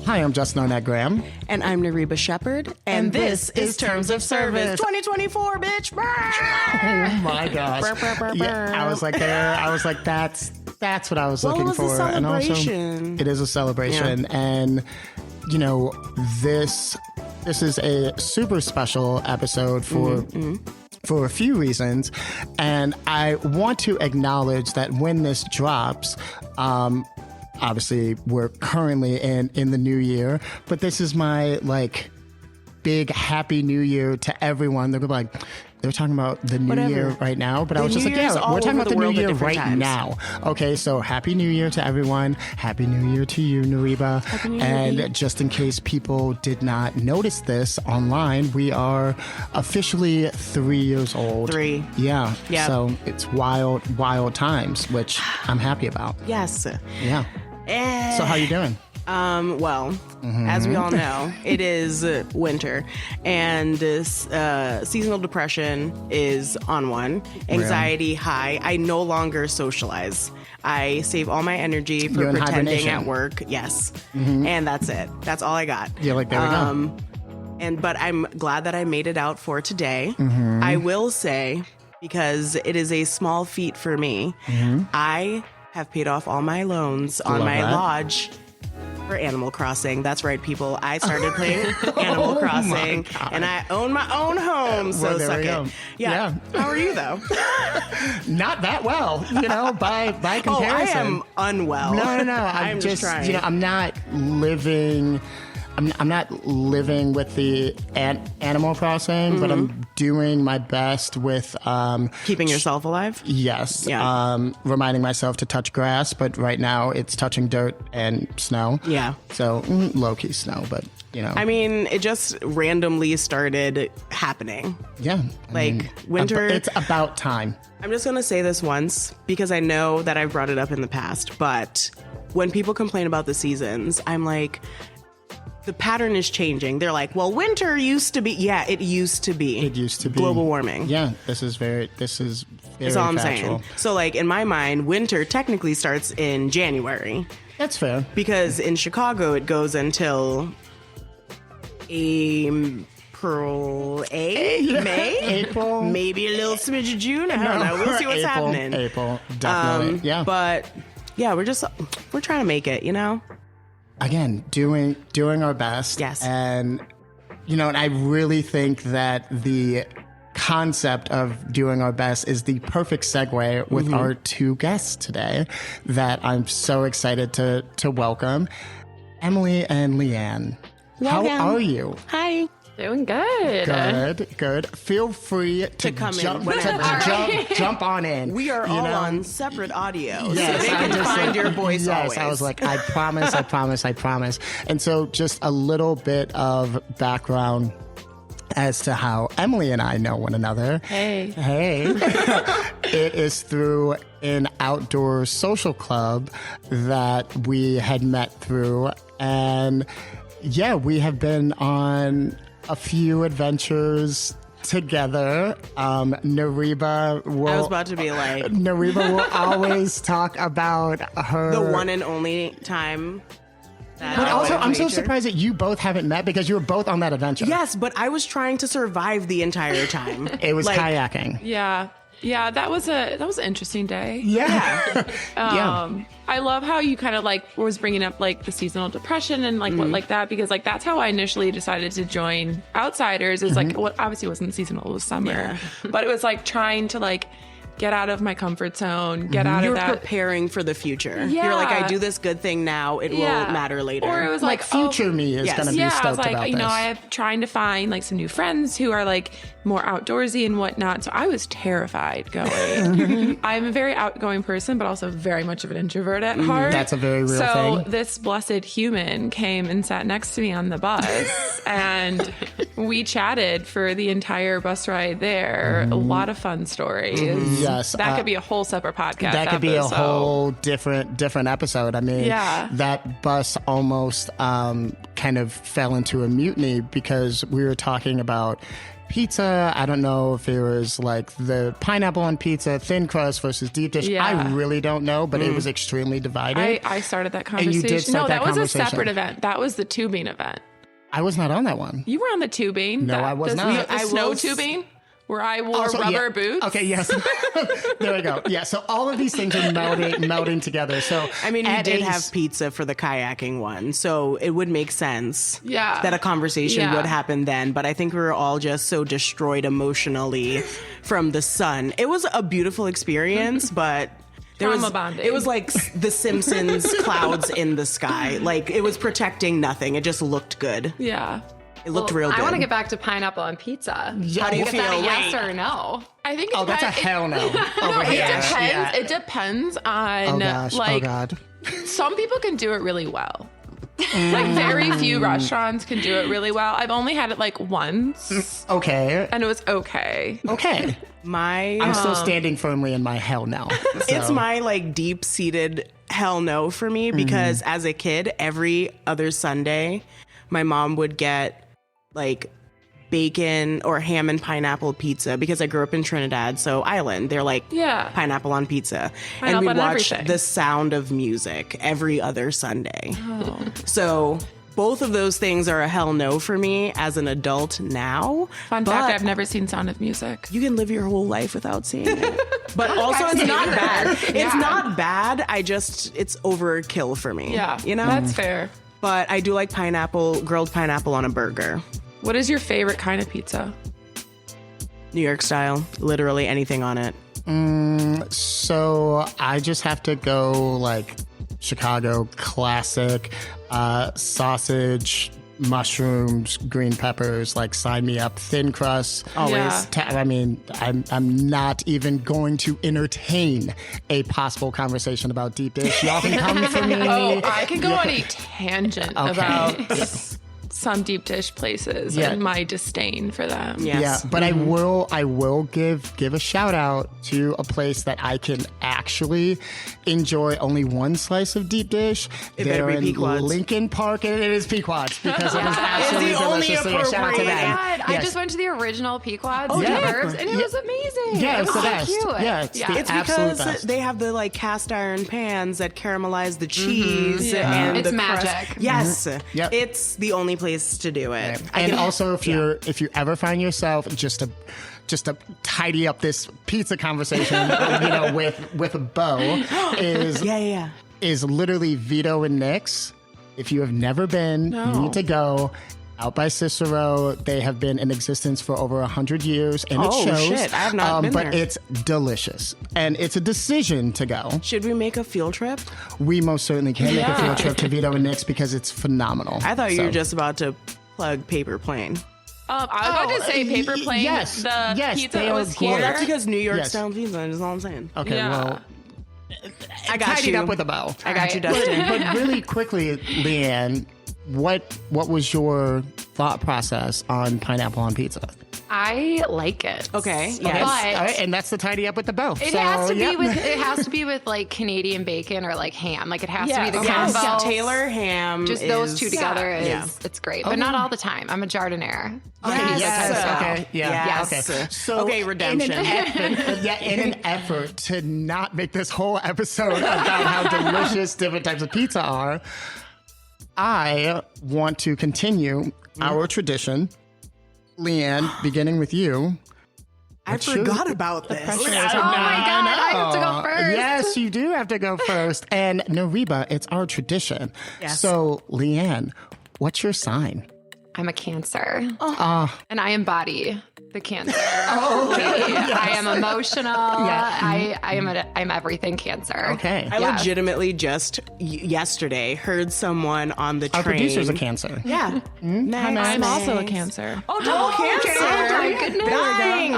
Hi, I'm Justin Arnett Graham. And I'm Nariba Shepherd. And this is Terms of Service 2024, bitch. Oh my gosh. Yeah, I was like there. I was like, that's what I was looking for. And also, it is a celebration. Yeah. And, you know, this is a super special episode for a few reasons. And I want to acknowledge that when this drops, obviously we're currently in the new year, but this is my like big happy new year to everyone. They're like, they're talking about the new year right now, but I was just like, yeah, we're talking about the new year right now. Okay, so happy new year to everyone. Happy new year to you, Nariba. Happy New Year. And just in case people did not notice this online, we are officially 3 years old. 3. Yeah. Yep. So it's wild times, which I'm happy about. Yes. Yeah. So how you doing? As we all know, it is winter, and seasonal depression is on one. Anxiety high. I no longer socialize. I save all my energy for pretending at work. Yes. And that's it. That's all I got. Yeah, like there we go. But I'm glad that I made it out for today. I will say, because it is a small feat for me, I have paid off all my loans on my lodge for Animal Crossing. That's right, people. I started playing Animal Crossing, and I own my own home. So suck it. Yeah. How are you, though? Not that well, by comparison. Oh, I am unwell. No. I'm just trying. I'm not living. I'm not living with the Animal Crossing, but I'm doing my best with keeping yourself alive. Yes. Yeah. Reminding myself to touch grass, but right now it's touching dirt and snow. Yeah. So low-key snow, but I mean, it just randomly started happening. Yeah. Winter. It's about time. I'm just going to say this once because I know that I've brought it up in the past, but when people complain about the seasons, I'm like, the pattern is changing. They're like, well, winter used to be. Yeah, it used to be. It used to be. Global warming. Yeah, this is very That's all I'm saying. So, in my mind, winter technically starts in January. That's fair. Because in Chicago, it goes until May? April. Maybe a little smidge of June. I don't know. We'll see what's happening. April, definitely. Yeah. But, yeah, we're trying to make it, Again, doing our best. Yes. And, and I really think that the concept of doing our best is the perfect segue with our two guests today that I'm so excited to welcome. Emily and LeighAnn. How are you? Hi. Doing good. Good. Feel free to come jump, in jump on in. We are all on separate audio, yes, so they can find your voice always. I was like, I promise. And so just a little bit of background as to how Emily and I know one another. Hey. It is through an outdoor social club that we had met through. And yeah, we have been on a few adventures together. Nariba will... I was about to be like... Nariba will always talk about her... The one and only time... But also, I'm so surprised that you both haven't met because you were both on that adventure. Yes, but I was trying to survive the entire time. It was kayaking. Yeah, that was an interesting day. Yeah. I love how you kind of was bringing up the seasonal depression and what like that, because that's how I initially decided to join Outsiders. Is obviously wasn't seasonal, it was summer, but it was trying to get out of my comfort zone, get out of that. You're preparing for the future. Yeah. You're like, I do this good thing now, it will matter later. Or it was future me is going to be stoked I was about this. I'm trying to find some new friends who are more outdoorsy and whatnot. So I was terrified going. I'm a very outgoing person, but also very much of an introvert at heart. That's a very real thing. So this blessed human came and sat next to me on the bus and we chatted for the entire bus ride there. A lot of fun stories. Yes. That could be a whole separate podcast. That could be a whole different episode. I mean, that bus almost kind of fell into a mutiny because we were talking about pizza. I don't know if it was like the pineapple on pizza, thin crust versus deep dish. Yeah. I really don't know, but it was extremely divided. I started that And conversation. you did start that was a conversation. separate event. That was the tubing event. I was not on that one. You were on the tubing. No, I was not. The snow tubing where I wore Also, rubber boots. Okay, yes. There we go. Yeah, so all of these things are melding together. So I mean, we at did a- have pizza for the kayaking one, so it would make sense Yeah. that a conversation Yeah. would happen then. But I think we were all just so destroyed emotionally from the sun. It was a beautiful experience, but there was Trauma bonding. it was like the Simpsons clouds in the sky. Like it was protecting nothing. It just looked good. Yeah. It looked real good. I want to get back to pineapple on pizza. How do you Is that feel? a yes Wait. or no? I think Oh, that's a hell no. Over It here. depends. Yeah. It depends on Oh gosh. like oh god. some people can do it really well. Like very few restaurants can do it really well. I've only had it like once Okay. and it was okay. Okay. I'm still standing firmly in my hell no. It's So- my like deep seated hell no for me because as a kid, every other Sunday, my mom would get like bacon or ham and pineapple pizza because I grew up in Trinidad, so island. They're like Yeah. pineapple on pizza, Pineapple and we on watched everything. The Sound of Music every other Sunday. So both of those things are a hell no for me as an adult now. Fun but fact, I've never seen Sound of Music. you can live your whole life without seeing it. But also it's not bad. It's not bad. It's overkill for me. Yeah. You know? That's fair. But I do like grilled pineapple on a burger. What is your favorite kind of pizza? New York style. Literally anything on it. So I just have to go like Chicago classic, sausage, mushrooms, green peppers, like sign me up, thin crust. Always. Yeah. I mean, I'm not even going to entertain a possible conversation about deep dish. Y'all can come for me. Oh, I could go on a tangent about some deep dish places Yeah. and my disdain for them. Yes. Yeah, but I will give a shout out to a place that I can actually enjoy only one slice of deep dish. It better They're be in Pequod's. Lincoln Park, and it is Pequod's because it was absolutely It's the only delicious. So yeah, shout out to appropriate- them. God, I Yes. just went to the original Pequod's yeah. suburbs, and it was amazing. Yeah, it it's was the so best. cute. Yeah, it's the It's absolute because best. they have the like cast iron pans that caramelize the cheese Yeah. and It's the crust. magic. Yes, Yep. it's the only place to do it. And also, if you ever find yourself just to tidy up this pizza conversation, with a bow, is literally Vito and Nick's. If you have never been, you need to go. Out by Cicero, they have been in existence for over 100 years, and it Oh, shows. shit. I have not been but there. it's delicious, and it's a decision to go. Should we make a field trip? We most certainly can make a field trip to Vito and Nick's because it's phenomenal. I thought you So- were just about to plug Paper Plane. I was about to say paper plane. yes, The yes, pizza they that are was great. here. That's because New York Yes. style pizza is all I'm saying. Okay, Yeah. well, I got tidied you. up with a bow. I got you, All right. Dustin. But really quickly, LeighAnn, what was your thought process on pineapple on pizza? I like it. Okay, Okay, yes. all right, and that's the tidy up with the bow. It So, has to yeah. be with like Canadian bacon or like ham. Like it has to be the Yes. combo. Taylor ham. Just those is- two together Yeah. it's great, but not all the time. I'm a jardinier. Yes. Yes. Okay, yeah, Yes. okay. So Okay, redemption. In an effort to not make this whole episode about how delicious different types of pizza are, I want to continue our tradition. LeighAnn, beginning with you. I forgot about this. Oh my God, I have to go first. Yes, you do have to go first. And Nariba, it's our tradition. Yes. So, LeighAnn, what's your sign? I'm a Cancer. And I embody the Cancer. I am emotional. I'm everything Cancer. Okay. I Yeah. legitimately just yesterday heard someone on the Our train. producer's a Cancer. Yeah. Nice. I'm also a Cancer. Oh, double Cancer. Oh my goodness. Dying.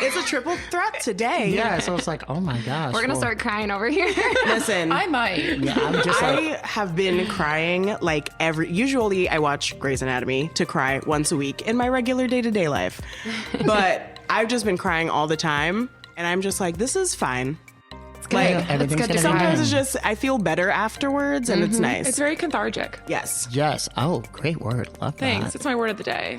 It's a triple threat today. Yeah, so it's like, oh my gosh. We're gonna well, start crying over here. Listen. I might. Yeah, I'm just like, I have been crying like usually I watch Grey's Anatomy to cry once a week in my regular day-to-day life. But I've just been crying all the time and I'm just like, this is fine. That's good. Like, everything's good to gonna sometimes be it's just I feel better afterwards, and it's nice. It's very cathartic. Yes. Yes. Oh, great word. Love Thanks. that. It's my word of the day.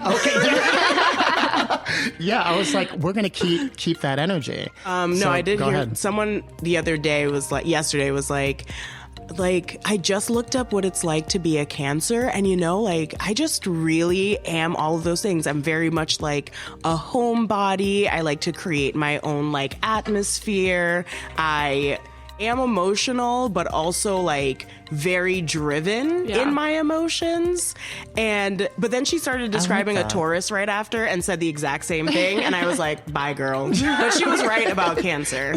Yeah, I was like, we're gonna keep that energy. No, So, I did go hear ahead. someone the other day was like, yesterday was like, I just looked up what it's like to be a Cancer, and like I just really am all of those things. I'm very much like a homebody. I like to create my own like atmosphere. I am emotional, but also like very driven in my emotions. But then she started describing a Taurus right after and said the exact same thing. And I was like, bye, girl. But she was right about Cancer.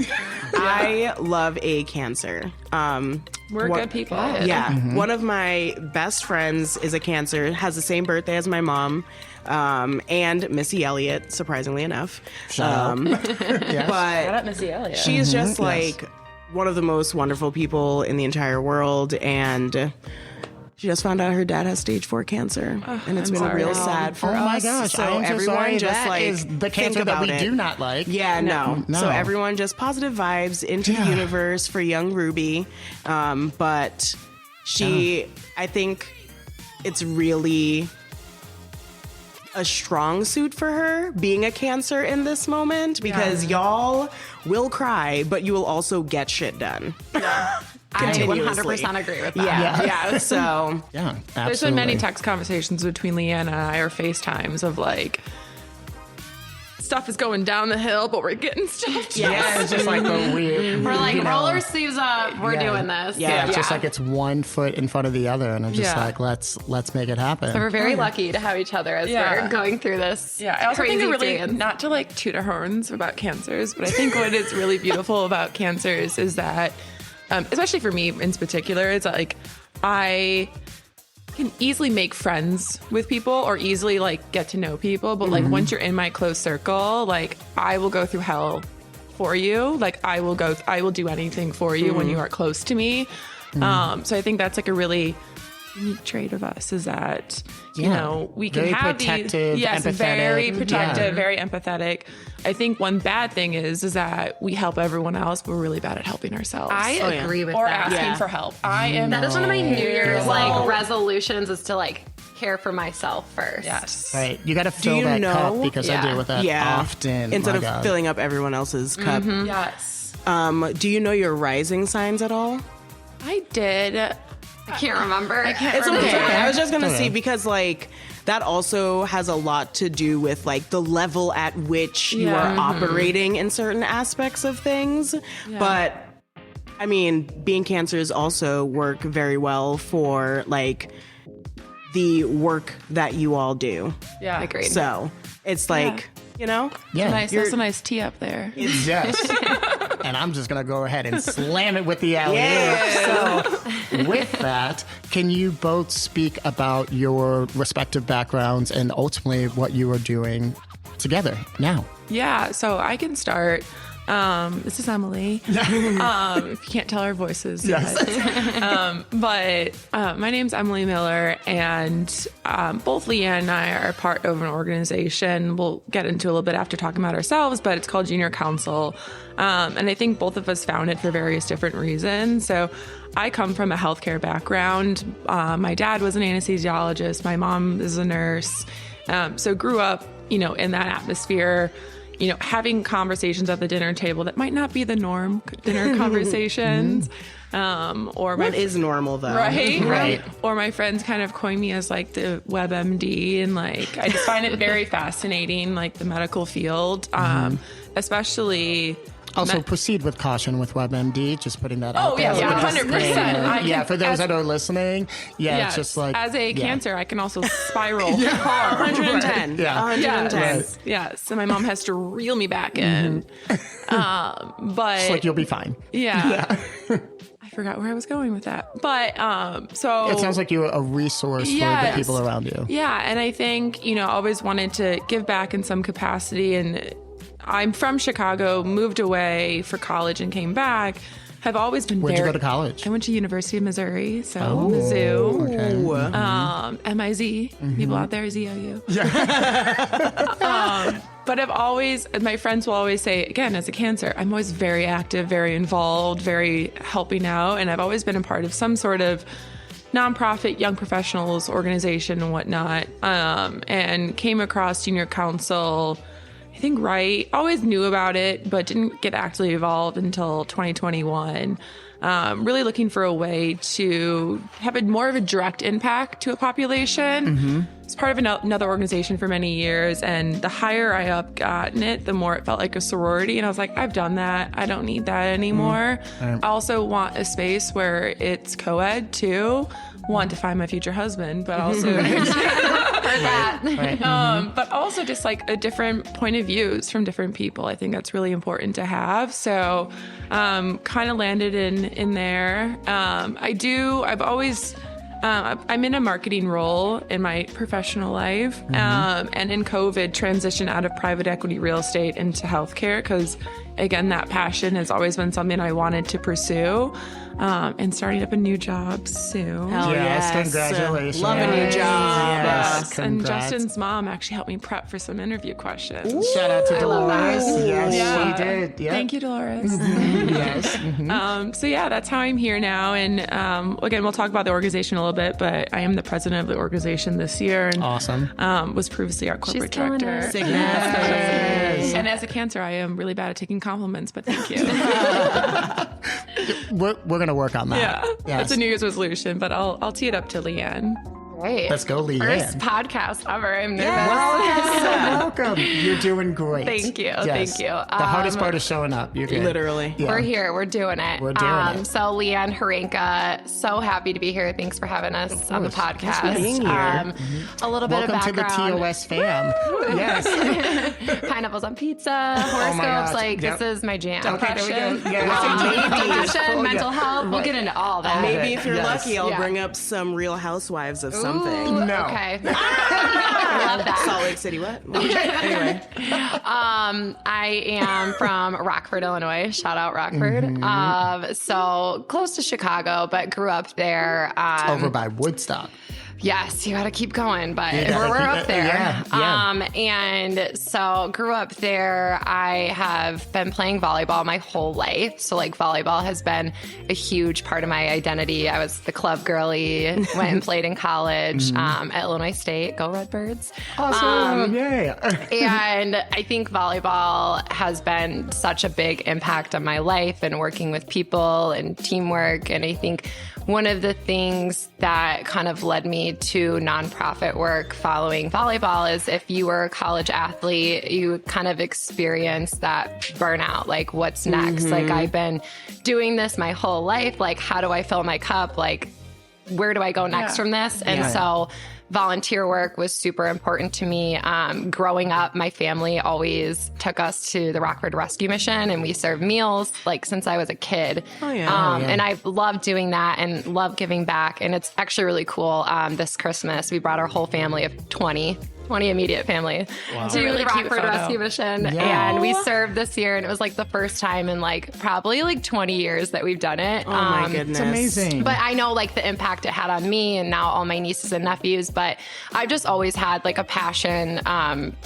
I love a Cancer. We're good people. Yeah. One of my best friends is a Cancer, has the same birthday as my mom. And Missy Elliott, surprisingly enough. Shout out. But Shout out Missy Elliott. she's just like one of the most wonderful people in the entire world, and she just found out her dad has stage 4 cancer, and it's been real sad for us. Oh my gosh! So I am so everyone sorry. just That like is the think Cancer that about we it. do not like. Yeah, no. No. So everyone just positive vibes into the universe for young Ruby, but I think it's really a strong suit for her being a Cancer in this moment, because y'all will cry, but you will also get shit done. I Continuously. 100% agree with that. Yeah. So Yeah, absolutely. There's been many text conversations between LeighAnn and I, or FaceTimes, of like, stuff is going down the hill, but we're getting stuff. Yeah, it's just like We're like, roller sleeves up. We're doing this. Yeah, it's just like it's one foot in front of the other, and I'm just Yeah. like, let's make it happen. We're very lucky to have each other as Yeah. we're going through this. Yeah, I also crazy think it really, experience. not to like toot our horns about cancers, but I think what is really beautiful about cancers is that, especially for me in particular, it's like I can easily make friends with people or easily like get to know people, but like once you're in my close circle, like I will go through hell for you. Like I will do anything for you when you are close to me. So I think that's like a really unique trait of us, is that you know we can Very have protective, these empathetic. very protective, Yeah. very empathetic. I think one bad thing is that we help everyone else, but we're really bad at helping ourselves. I agree with or that. asking for help. I am. That is one of my New Year's like resolutions, is to like care for myself first. Yes. Right, you got to fill you that know- cup, because I Yeah. deal with that often. Instead My of God. filling up everyone else's cup. Yes. Do you know your rising signs at all? I did. I can't remember. I can't It's remember. okay. I was just gonna Okay. see, because like that also has a lot to do with like the level at which you Yeah. are operating in certain aspects of things. But I mean, being Cancers also work very well for like the work that you all do. Yeah. Agreed. So it's like, you know, Yeah, Nice. That's a nice tee up there. yes. And I'm just gonna go ahead and slam it with the alley-oop. So, with that, can you both speak about your respective backgrounds and ultimately what you are doing together now? Yeah. So I can start. This is Emily. If you can't tell our voices yet. But my name's Emily Miller, and both LeighAnn and I are part of an organization we'll get into a little bit after talking about ourselves, but it's called Junior Council. And I think both of us found it for various different reasons. So I come from a healthcare background. My dad was an anesthesiologist. My mom is a nurse. So grew up, in that atmosphere, having conversations at the dinner table that might not be the norm dinner conversations. Or what is normal though? Right. Or my friends kind of coin me as like the WebMD, and like I just find it very fascinating, like the medical field, especially. Also, proceed with caution with WebMD. Just putting that out Oh, there. yeah, Like a 100%. disclaimer. Yeah, for those as- that are listening, Yes, it's just like as a Cancer, I can also spiral. 110. Yeah. 110. Yes, yes. So my mom has to reel me back in. But It's like you'll be fine. yeah. I forgot where I was going with that. But so It sounds like you're a resource for the Yes. people around you. Yeah, and I think, always wanted to give back in some capacity. And I'm from Chicago, moved away for college and came back. Have always been Where'd you go to college? I went to University of Missouri, so Mizzou. Okay. MIZ. People out there, ZOU. But my friends will always say, again, as a Cancer, I'm always very active, very involved, very helping out. And I've always been a part of some sort of nonprofit young professionals organization and whatnot. And came across junior council, I think, always knew about it, but didn't get actively involved until 2021. Really looking for a way to have more of a direct impact to a population. I was part of another organization for many years, and the higher I got in it, the more it felt like a sorority. And I was like, I've done that. I don't need that anymore. I also want a space where it's co-ed too. Want to find my future husband, but also but also just like a different point of views from different people. I think that's really important to have. So kind of landed in there. I'm in a marketing role in my professional life, and in COVID transitioned out of private equity real estate into healthcare because, again, that passion has always been something I wanted to pursue. And starting up a new job soon. Yes, congratulations. Love a new job. Yes. And Justin's mom actually helped me prep for some interview questions. Ooh, shout out to Dolores. Yes, she did. Yep. Thank you, Dolores. Yes. So yeah, that's how I'm here now. And again, we'll talk about the organization a little bit, but I am the president of the organization this year. And, awesome. Was previously our corporate She's director. Yes. And as a Cancer, I am really bad at taking compliments, but thank you. We're going to work on that. Yeah, Yes. that's a New Year's resolution, but I'll tee it up to LeighAnn. Great. Let's go, LeighAnn. First podcast ever. I'm nervous. Welcome. You're doing great. Thank you. Yes. Thank you. The hardest part is showing up. You're good. Literally. Yeah. We're here. We're doing it. We're doing it. So LeighAnn Harenka, so happy to be here. Thanks for having us on the podcast. Thanks for being here. A little bit Welcome of to the background. TOS fam. Yes. Pineapples on pizza, horoscopes. gosh. Like, Yep. this is my jam. Okay, there we go. Yeah. Depression, mental health. We'll get into all that. Maybe if you're Yes. lucky, I'll Yeah. bring up some Real Housewives of something. Ooh, No. Okay. I love that. Salt Lake City, what? Anyway. I am from Rockford, Illinois. Shout out Rockford. So close to Chicago, but grew up there. Over by Woodstock. Yes, you got to keep going, but You gotta we're keep up it- there. yeah. And so grew up there. I have been playing volleyball my whole life. So like volleyball has been a huge part of my identity. I was the club girly, went and played in college at Illinois State. Go Redbirds. Awesome. Yay. And I think volleyball has been such a big impact on my life and working with people and teamwork. And I think one of the things that kind of led me to nonprofit work following volleyball is if you were a college athlete, you kind of experience that burnout. Like, what's next? Like, I've been doing this my whole life. Like, how do I fill my cup? Like, where do I go next from this? And so volunteer work was super important to me. Growing up, my family always took us to the Rockford Rescue Mission, and we served meals like since I was a kid. And I've loved doing that and love giving back. And it's actually really cool. This Christmas, we brought our whole family of 20 immediate family to Really the cute Rockford photo. Rescue Mission. And we served this year, and it was like the first time in like probably like 20 years that we've done it. Oh my goodness. It's amazing. But I know like the impact it had on me and now all my nieces and nephews. But I've just always had like a passion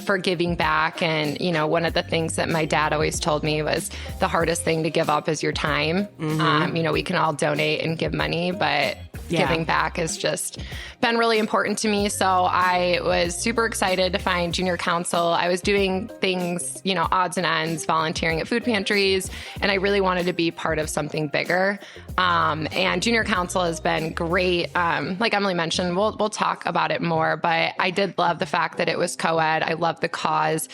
for giving back. And, you know, one of the things that my dad always told me was the hardest thing to give up is your time. You know, we can all donate and give money, but giving back has just been really important to me. So I was super excited to find junior council. I was doing things, you know, odds and ends, volunteering at food pantries, and I really wanted to be part of something bigger. And junior council has been great. Like Emily mentioned, we'll talk about it more, but I did love the fact that it was co-ed. I love the cause.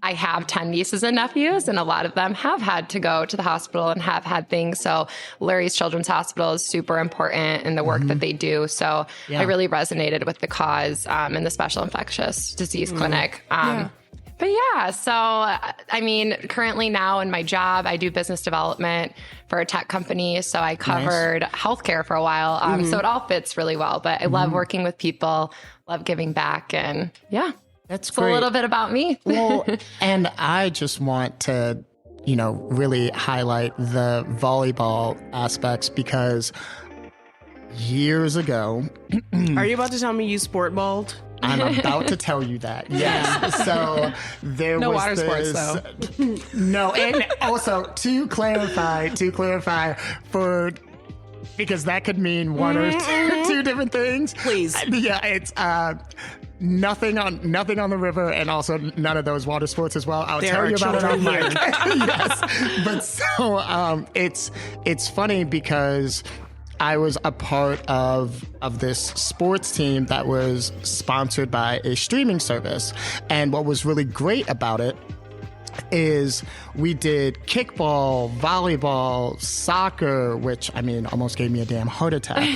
I have 10 nieces and nephews, and a lot of them have had to go to the hospital and have had things. So Larry's Children's Hospital is super important in the work that they do. So I really resonated with the cause and the special infectious disease clinic. But yeah, so I mean, currently now in my job, I do business development for a tech company. So I covered healthcare for a while. So it all fits really well. But I love working with people, love giving back, and That's it's great. a little bit about me. Well, and I just want to, you know, really highlight the volleyball aspects because years ago, Are you about to tell me you sport balled? I'm about to tell you that. Yes. So there No was water sports, this. though. No, and also to clarify, because that could mean one or two different things. Please. Yeah, it's nothing on the river, and also none of those water sports as well. I'll tell you about it on mic. Yes, but so it's funny because I was a part of this sports team that was sponsored by a streaming service, and what was really great about it is we did kickball, volleyball, soccer, which, I mean, almost gave me a damn heart attack.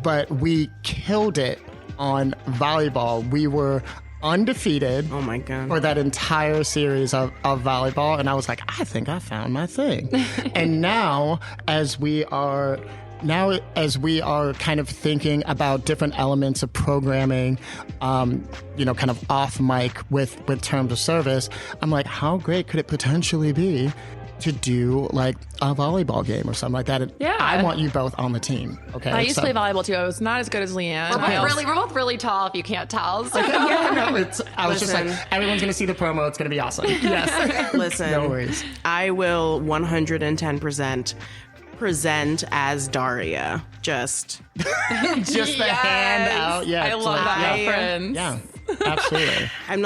But we killed it on volleyball. We were undefeated. Oh my God. For that entire series of volleyball. And I was like, I think I found my thing. And now, as we are kind of thinking about different elements of programming, kind of off mic with terms of service, I'm like, how great could it potentially be to do like a volleyball game or something like that? And Yeah. I want you both on the team. Okay. I used to play volleyball too. I was not as good as LeighAnn. We're both really tall if you can't tell. So. I was just Listen. like, everyone's going to see the promo. It's going to be awesome. Yes. Listen, No worries. I will 110% present as Daria. Just Just the hand out. Yeah. I love that Yeah. reference. Yeah. Absolutely. I'm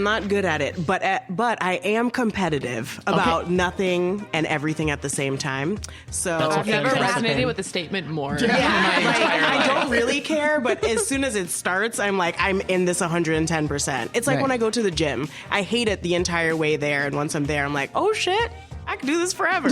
not good at it, but I am competitive about nothing and everything at the same time. So That's I've okay. never That's resonated okay. with the statement more. like, I don't really care, but as soon as it starts, I'm like, I'm in this 110%. It's like Right. when I go to the gym. I hate it the entire way there, and once I'm there, I'm like, oh shit, I can do this forever.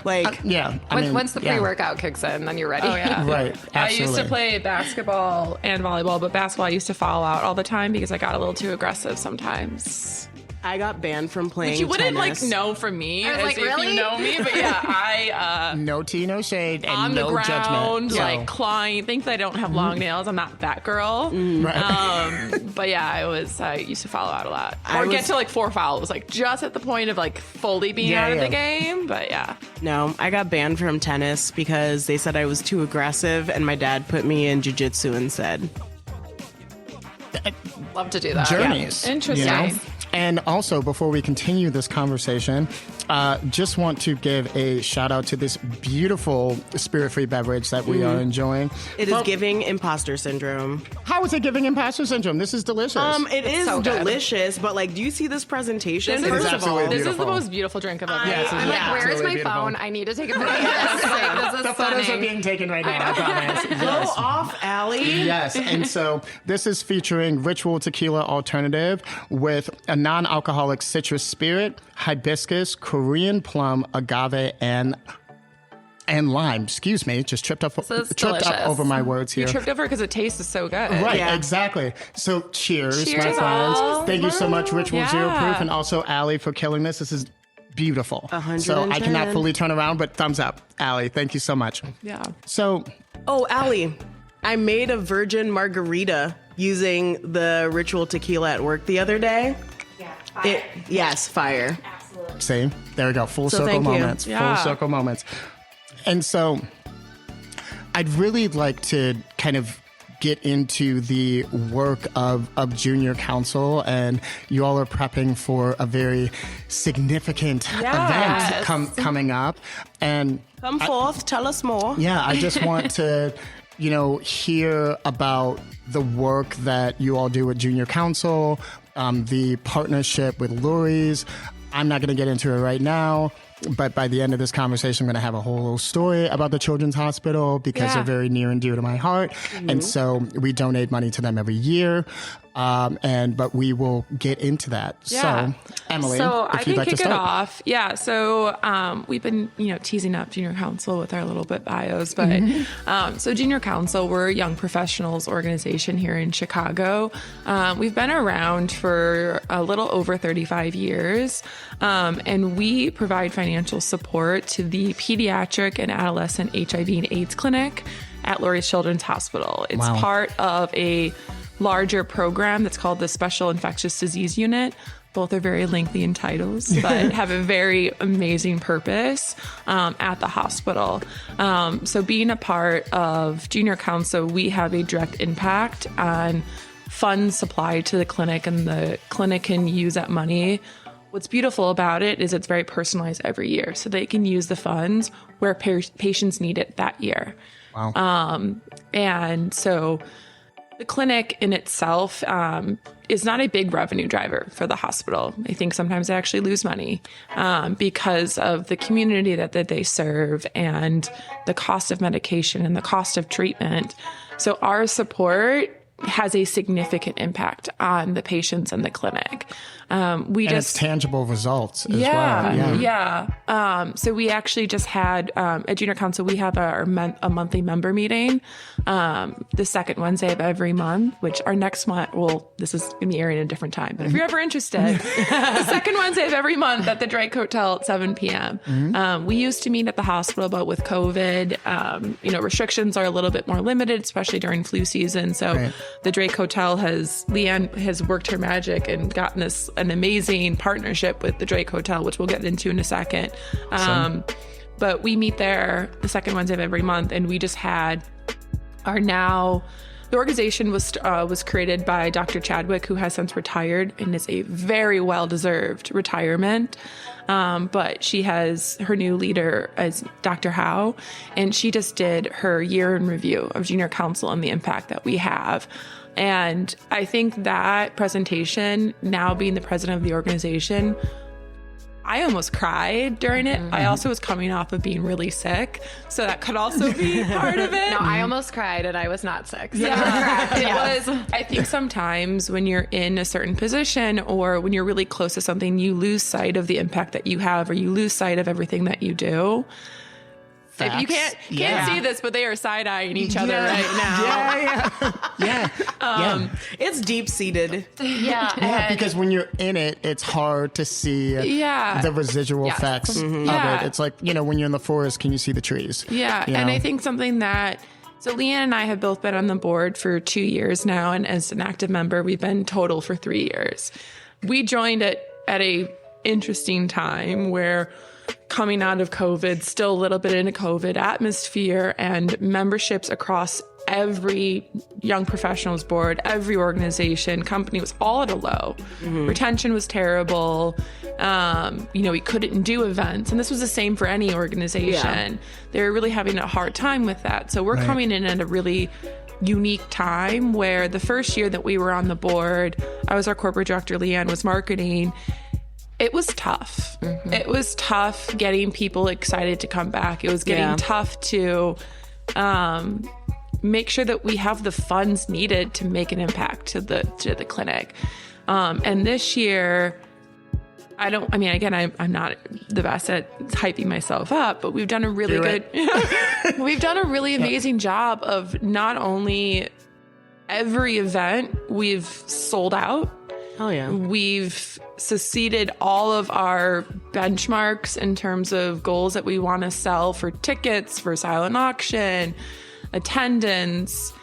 Like, Yeah. I mean, Once the yeah. pre-workout kicks in, then you're ready. Oh, yeah. Right. Absolutely. I used to play basketball and volleyball, but basketball I used to foul out all the time because I got a little too aggressive sometimes. I got banned from playing Which you wouldn't tennis. know from me I was as like, if really? you know me, but yeah, I No tea, no shade, and on no the ground, judgment. like clawing. Think that I don't have long nails. I'm not that girl. Right. But yeah, I used to follow out a lot, I or get was- to like 4 fouls, like just at the point of like fully being Yeah, out of yeah. the game. But yeah, No, I got banned from tennis because they said I was too aggressive, and my dad put me in jiu-jitsu instead. Love to do that. Journeys. Interesting. And also, before we continue this conversation, just want to give a shout out to this beautiful spirit-free beverage that we are enjoying. It is Well, giving imposter syndrome. How is it giving imposter syndrome? This is delicious. It is so good. delicious, but like, do you see this presentation? This is First of absolutely all, this is the beautiful. most beautiful drink I've ever Yes, had. it's I'm like, where is absolutely my beautiful. phone? I need to take a picture of this. Like, this is the photos are stunning. being taken right now, I promise. go Yes. off, Allie. Yes, and so this is featuring Ritual Tequila Alternative with a non-alcoholic citrus spirit, hibiscus, Korean plum, agave, and lime. Excuse me, just tripped up it's tripped up delicious. over my words here. You tripped over because it tastes so good. Right, Yeah. exactly. So cheers, my Cheers. friends. Thank you so much, Ritual Zero Yeah. Proof, and also Allie for killing this. This is beautiful. 110. So I cannot fully turn around, but thumbs up, Allie. Thank you so much. Yeah. So Oh, Allie, I made a virgin margarita using the Ritual tequila at work the other day. Yeah, Yes, fire. absolutely. see, there we go. Full So circle thank you. moments. Yeah. Full circle moments. And so I'd really like to kind of get into the work of junior council, and you all are prepping for a very significant Yes. event coming up. And Come forth, tell us more. yeah, I just want to, hear about the work that you all do at Junior Council, the partnership with Lurie's. I'm not going to get into it right now, but by the end of this conversation, I'm going to have a whole story about the Children's Hospital because Yeah. they're very near and dear to my heart. And so we donate money to them every year. But we will get into that. Yeah. So, Emily, So if I you'd can like to kick it start. off. Yeah. So we've been, teasing up Junior Council with our little bit bios, but so Junior Council, we're a young professionals organization here in Chicago. We've been around for a little over 35 years, and we provide financial support to the pediatric and adolescent HIV and AIDS clinic at Lurie's Children's Hospital. It's Wow. part of a larger program that's called the Special Infectious Disease Unit Both are very lengthy in titles, but have a very amazing purpose at the hospital. So being a part of Junior Council, we have a direct impact on funds supplied to the clinic, and the clinic can use that money. What's beautiful about it is it's very personalized every year, so they can use the funds where patients need it that year. Wow. And so the clinic in itself is not a big revenue driver for the hospital. I think sometimes they actually lose money because of the community that they serve and the cost of medication and the cost of treatment. So our support has a significant impact on the patients in the clinic. It's tangible results as well. Yeah. So we actually just had, at Junior Council, we have a monthly member meeting, the second Wednesday of every month, which our next month, well, this is going to be airing at a different time, but if you're ever interested, the second Wednesday of every month at the Drake Hotel at 7 p.m. We used to meet at the hospital, but with COVID, restrictions are a little bit more limited, especially during flu season. So the Drake Hotel LeighAnn has worked her magic and gotten us an amazing partnership with the Drake Hotel, which we'll get into in a second. But we meet there the second Wednesday of every month, and we just had the organization was created by Dr. Chadwick, who has since retired, and is a very well-deserved retirement. But she has her new leader as Dr. Howe, and she just did her year in review of Junior Council and the impact that we have. And I think that presentation, now being the president of the organization, I almost cried during it. I also was coming off of being really sick, so that could also be part of it. No, I almost cried and I was not sick. So. Yeah, it was. I think sometimes when you're in a certain position or when you're really close to something, you lose sight of the impact that you have, or you lose sight of everything that you do. If you can't see this, but they are side-eyeing each other right now. It's deep-seated. Yeah, because when you're in it, it's hard to see the residual effects of it. It's like, when you're in the forest, can you see the trees? Yeah, and I think something that... So LeighAnn and I have both been on the board for 2 years now, and as an active member, we've been total for 3 years. We joined it at a interesting time where... coming out of COVID, still a little bit in a COVID atmosphere, and memberships across every young professionals board, every organization, company was all at a low. Retention was terrible. We couldn't do events. And this was the same for any organization. They were really having a hard time with that. So we're coming in at a really unique time where the first year that we were on the board, I was our corporate director, LeighAnn was marketing. It was tough. It was tough getting people excited to come back. It was getting tough to make sure that we have the funds needed to make an impact to the clinic. And this year, I'm not the best at hyping myself up, but we've done a really we've done a really amazing job of not only every event we've sold out. Oh, yeah. We've succeeded all of our benchmarks in terms of goals that we want to sell for tickets, for silent auction, attendance.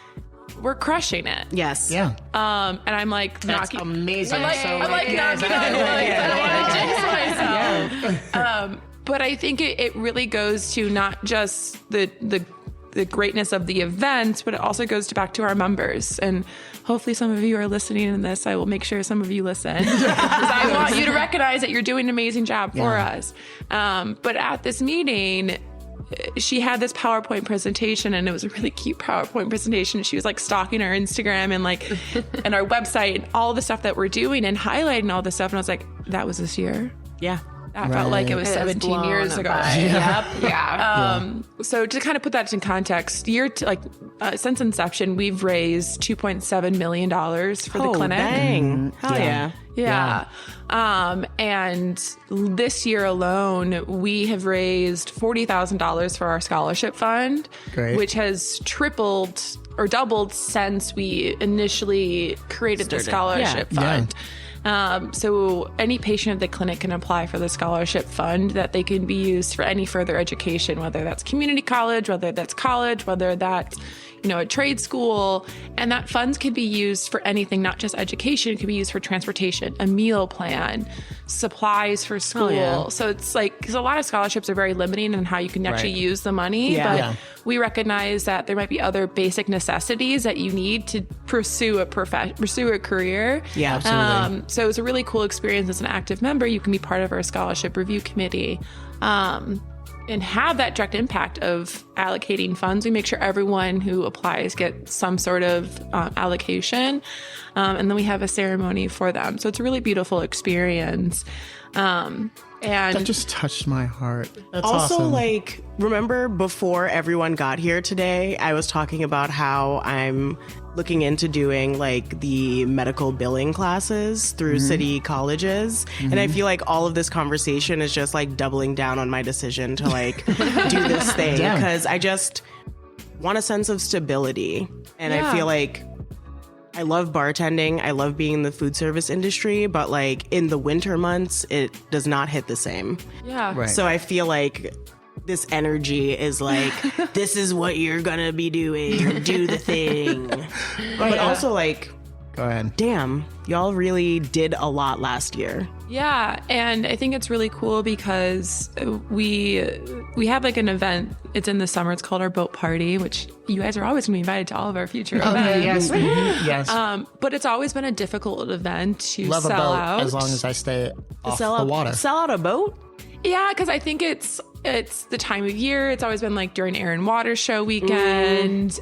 We're crushing it. Yes. Yeah. And I'm like, that's amazing. I'm knocking on wood. I don't want to jinx myself. But I think it really goes to not just the greatness of the event, but it also goes back to our members. And hopefully some of you are listening to this. I will make sure some of you listen. Because I want you to recognize that you're doing an amazing job for us. But at this meeting, she had this PowerPoint presentation, and it was a really cute PowerPoint presentation. She was like stalking our Instagram and and our website and all the stuff that we're doing and highlighting all this stuff. And I was like, that was this year? Yeah. That felt like it was 17 years ago. So to kind of put that in context, since inception, we've raised $2.7 million for the clinic. Dang. Hell yeah. And this year alone, we have raised $40,000 for our scholarship fund, which has tripled or doubled since we initially created the scholarship fund. So any patient at the clinic can apply for the scholarship fund that they can be used for any further education, whether that's community college, whether that's college, whether that's, a trade school, and that funds can be used for anything, not just education. It can be used for transportation, a meal plan, supplies for school. So it's like, because a lot of scholarships are very limiting in how you can actually use the money, but we recognize that there might be other basic necessities that you need to pursue a career. Yeah, absolutely. So it's a really cool experience as an active member. You can be part of our scholarship review committee. And have that direct impact of allocating funds. We make sure everyone who applies gets some sort of allocation. And then we have a ceremony for them. So it's a really beautiful experience. And that just touched my heart. That's also awesome. like, remember before everyone got here today, I was talking about how I'm looking into doing like the medical billing classes through city colleges. And I feel like all of this conversation is just like doubling down on my decision to like do this thing, because I just want a sense of stability. And I feel like I love bartending. I love being in the food service industry, but like in the winter months, it does not hit the same. yeah. Right. So I feel like this energy is like, this is what you're gonna be doing. Do the thing. But also like, Go ahead. damn, y'all really did a lot last year. Yeah, and I think it's really cool because we have like an event. It's in the summer. It's called our boat party, which you guys are always going to be invited to all of our future events. Yes. Yes. But it's always been a difficult event to Love a sell boat out. as long as I stay off Sell the out, water. sell out a boat? Yeah, because I think it's the time of year. It's always been like during Air and Water Show weekend.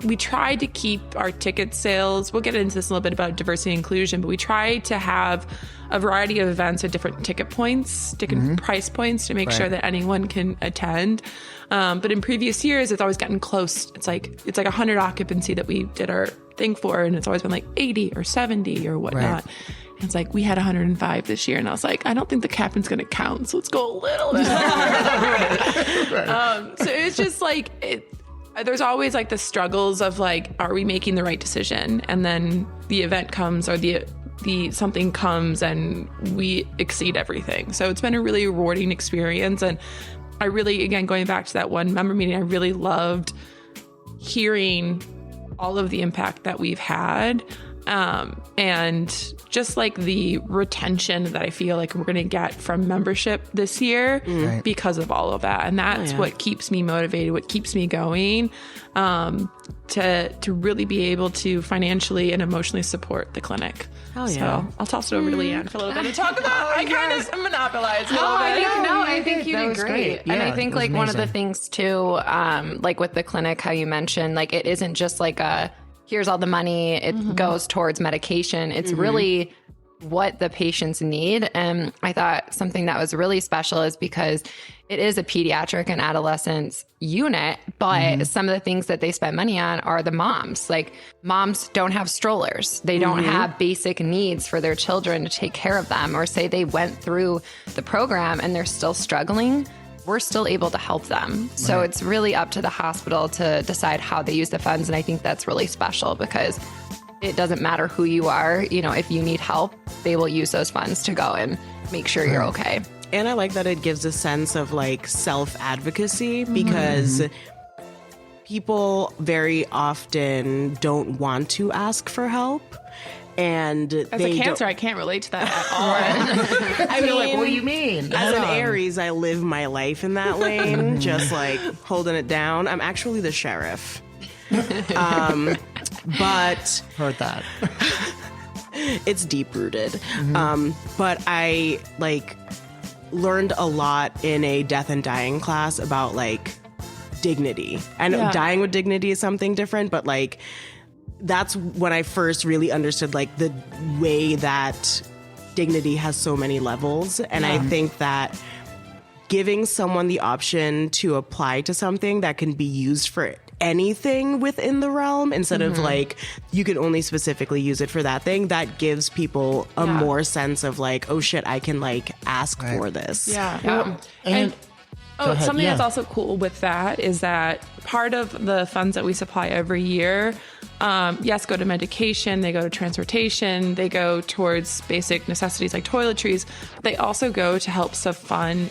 We tried to keep our ticket sales. We'll get into this a little bit about diversity and inclusion, but we tried to have a variety of events at different ticket points, different price points to make sure that anyone can attend. But in previous years, it's always gotten close. It's like 100 occupancy that we did our thing for, and it's always been like 80 or 70 or whatnot. Right. It's like, we had 105 this year, and I was like, I don't think the captain's going to count, so let's go a little bit. So it's just like, there's always like the struggles of like, are we making the right decision? And then the event comes, or the something comes, and we exceed everything. So it's been a really rewarding experience. And I really, again, going back to that one member meeting, I really loved hearing all of the impact that we've had. And just like the retention that I feel like we're going to get from membership this year because of all of that. And that's what keeps me motivated, what keeps me going, to really be able to financially and emotionally support the clinic. Hell yeah. So I'll toss it over to LeighAnn for a little bit to talk about. I kind of monopolized a little bit. I think you did great. Yeah, and I think like one of the amazing. things too, like with the clinic, how you mentioned, like it isn't just like here's all the money, it goes towards medication. It's really what the patients need. And I thought something that was really special is because it is a pediatric and adolescent unit, but some of the things that they spend money on are the moms. Like, moms don't have strollers. They don't have basic needs for their children to take care of them, or say they went through the program and they're still struggling. We're still able to help them. So it's really up to the hospital to decide how they use the funds. And I think that's really special because it doesn't matter who you are. You know, if you need help, they will use those funds to go and make sure you're okay. And I like that it gives a sense of like self-advocacy, because people very often don't want to ask for help. And As they a Cancer, I can't relate to that at all. I mean, like, what do you mean? As an Hold on. Aries, I live my life in that lane, just like holding it down. I'm actually the sheriff. But Heard that. it's deep rooted. But I like learned a lot in a death and dying class about like dignity. I know dying with dignity is something different, but like that's when I first really understood like the way that dignity has so many levels. And I think that giving someone the option to apply to something that can be used for anything within the realm, instead of like, you can only specifically use it for that thing, that gives people a more sense of like, oh shit, I can like ask for this. And ahead. Something Yeah. that's also cool with that is that part of the funds that we supply every year, yes, go to medication, they go to transportation, they go towards basic necessities like toiletries, but they also go to help fund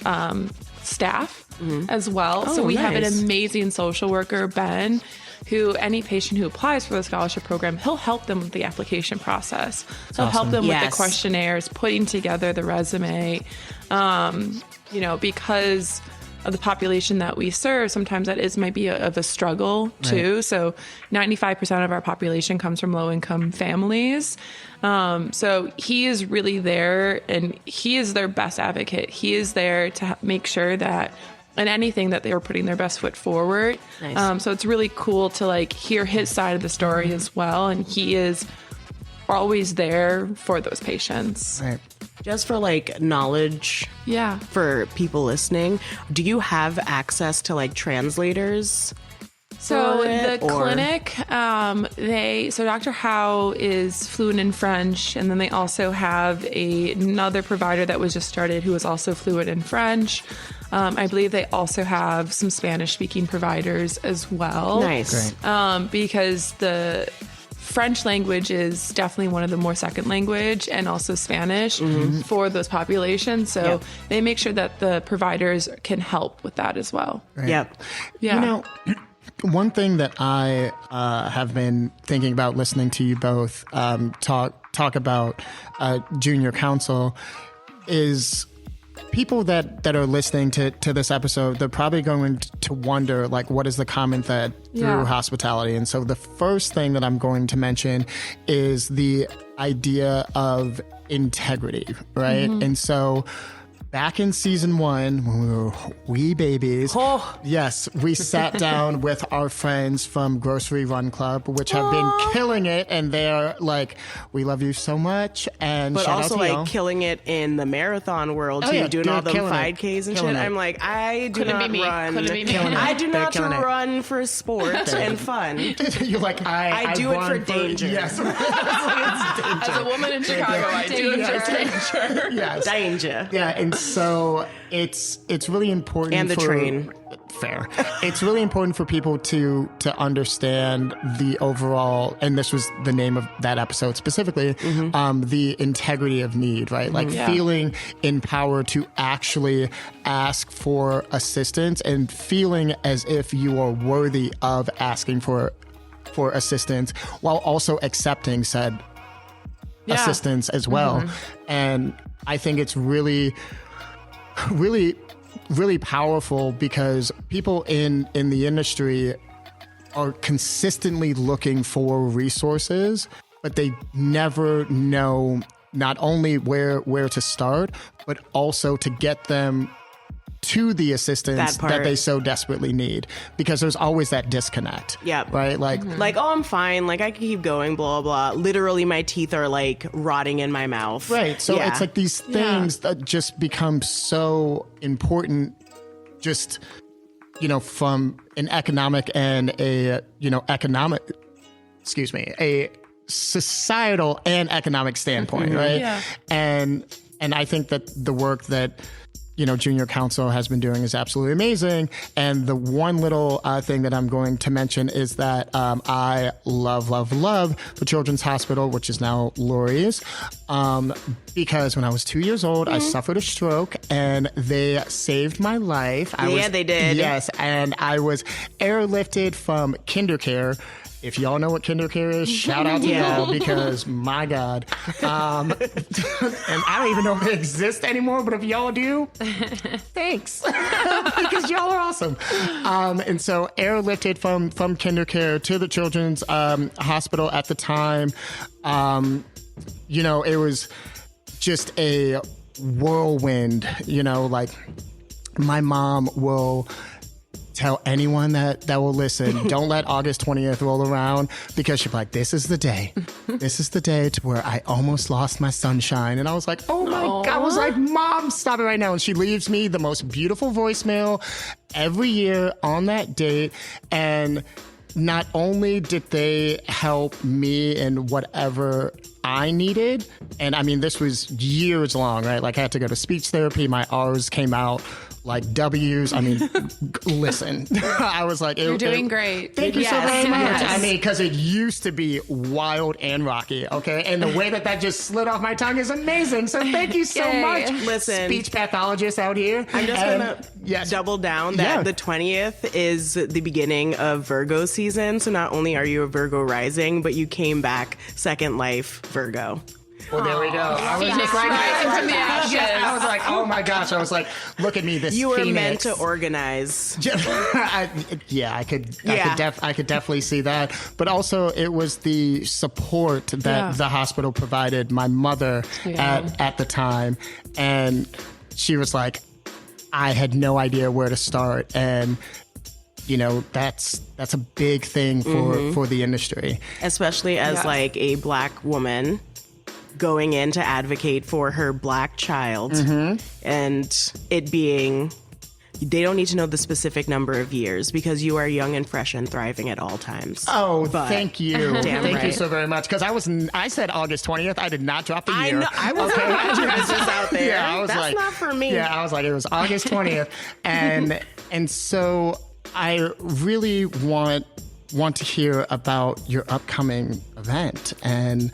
staff. as well. Oh, so we have an nice. amazing social worker, Ben, who any patient who applies for the scholarship program, he'll help them with the application process. He'll help them with the Yes. questionnaires, putting together the resume, because of the population that we serve, sometimes that might be of a struggle too. Right. So 95% of our population comes from low income families. So he is really there, and he is their best advocate. He is there to make sure that in anything that they were putting their best foot forward. Nice. So it's really cool to like hear his side of the story as well. And he is always there for those patients. Right. Just for like knowledge Yeah. for people listening, do you have access to like translators? So for it, the or- clinic, so Dr. Howe is fluent in French, and then they also have another provider that was just started who is also fluent in French. I believe they also have some Spanish-speaking providers as well. Nice. Great. Because the French language is definitely one of the more second language, and also Spanish for those populations. So Yep. they make sure that the providers can help with that as well. Yep. Yeah. You know, one thing that I have been thinking about listening to you both talk about junior counsel is people that are listening to this episode, they're probably going to wonder, like, what is the common thread through Yeah. hospitality? And so the first thing that I'm going to mention is the idea of integrity, right? And so back in season 1, when we were wee babies, yes, we sat down with our friends from Grocery Run Club, which have been killing it, and they're like, we love you so much, and But shout also out to like y'all. killing it in the marathon world Oh, too, yeah, doing dude, all them killing it. 5Ks and Killing shit. it. I'm like, I do Couldn't not be me. run. Couldn't be me. Killing it. I do They're not killing it. run for sport and fun. You're like, I do it run for danger. Yes. It's danger. As a woman in Chicago, I do it for danger. Yes. Danger. Yeah, and so it's really important And the for, train. Fair. It's really important for people to understand the overall, and this was the name of that episode specifically, the integrity of need, right? Like feeling empowered to actually ask for assistance and feeling as if you are worthy of asking for assistance while also accepting said assistance as well. And I think it's really powerful because people in the industry are consistently looking for resources, but they never know not only where to start, but also to get them to the assistance that they so desperately need, because there's always that disconnect. Yep. Right? Like, Like, oh, I'm fine. Like, I can keep going, blah, blah, blah. Literally, my teeth are, like, rotting in my mouth. right. So Yeah. it's like these things that just become so important just, from an economic and a societal and economic standpoint, right? Yeah. And I think that the work that junior counsel has been doing is absolutely amazing. And the one little thing that I'm going to mention is that I love the Children's Hospital, which is now Lurie's, because when I was 2 years old, I suffered a stroke and they saved my life. They did. Yes, and I was airlifted from KinderCare. If y'all know what KinderCare is, shout out to y'all, because my God. And I don't even know if it exists anymore, but if y'all do, thanks. Because y'all are awesome. And so airlifted from KinderCare to the Children's Hospital at the time. It was just a whirlwind, like my mom will tell anyone that will listen, don't let August 20th roll around, because she'll be like, this is the day. This is the day to where I almost lost my sunshine. And I was like, oh my God. I was like, Mom, stop it right now. And she leaves me the most beautiful voicemail every year on that date. And not only did they help me in whatever I needed, and I mean, this was years long, right? Like, I had to go to speech therapy. My R's came out like W's. I mean, listen, I was like, You're doing great. Thank you so very much. Yes. I mean, because it used to be wild and rocky, okay? And the way that just slid off my tongue is amazing. So thank you so Yay. much. Listen. Speech pathologist out here. I'm just double down that the 20th is the beginning of Virgo season. So not only are you a Virgo rising, but you came back second life Virgo. Well, there we go. I was just like, I was like, oh my gosh. I was like, look at me, this You were Phoenix. meant to organize. I could definitely see that. But also, it was the support that the hospital provided my mother at the time. And she was like, I had no idea where to start. And that's a big thing for the industry. Especially as like a Black woman going in to advocate for her Black child, and it being, they don't need to know the specific number of years because you are young and fresh and thriving at all times. Oh, thank you. Thank you right. so very much. Because I said August 20th. I did not drop the year. I know. I was just out there. Yeah, I was That's like, not for me. Yeah, I was like, it was August 20th. and so I really want to hear about your upcoming event and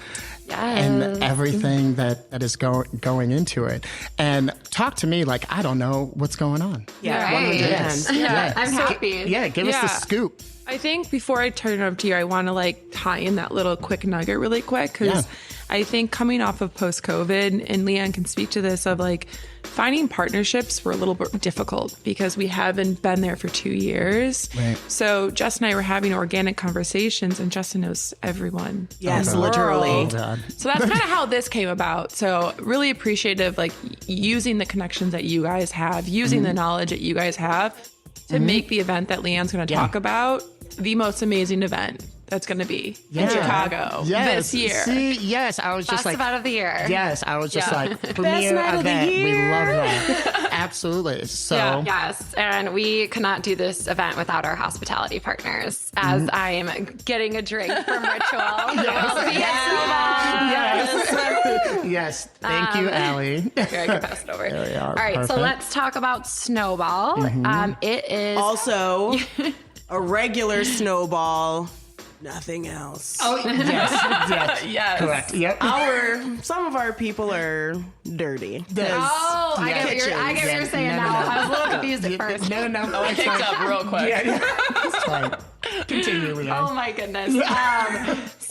everything that is going into it. And talk to me like I don't know what's going on. Yeah, Right. 100%. Yeah, I'm happy. Yeah, give us the scoop. I think before I turn it over to you, I want to like tie in that little quick nugget really quick because I think coming off of post-COVID, and LeighAnn can speak to this, of like finding partnerships were a little bit difficult because we haven't been there for 2 years. Right. So Justin and I were having organic conversations, and Justin knows everyone. Yes, in the literally. world. God. So that's kind of how this came about. So really appreciative, like using the connections that you guys have, using the knowledge that you guys have to make the event that LeighAnn's going to talk about the most amazing event that's going to be in Chicago this year. See, yes, I was just Best like, event of the year. yes, I was just like, premier night of the event. We year. love that. Absolutely. So, Yes, and we cannot do this event without our hospitality partners. As I am getting a drink from Ritual. yes. Thank you, Allie. Here, I can pass it over. There we are. All right, so Perfect. let's talk about Snowball. It is Also, a regular snowball, nothing else. Oh, yes. Yes. Correct. Yep. Some of our people are dirty. Oh, I get what you're Kitchens. saying No, now. no. I was a little confused at first. No. I picked up real quick. Yeah. It's fine. Continue, LeighAnn. Oh my goodness.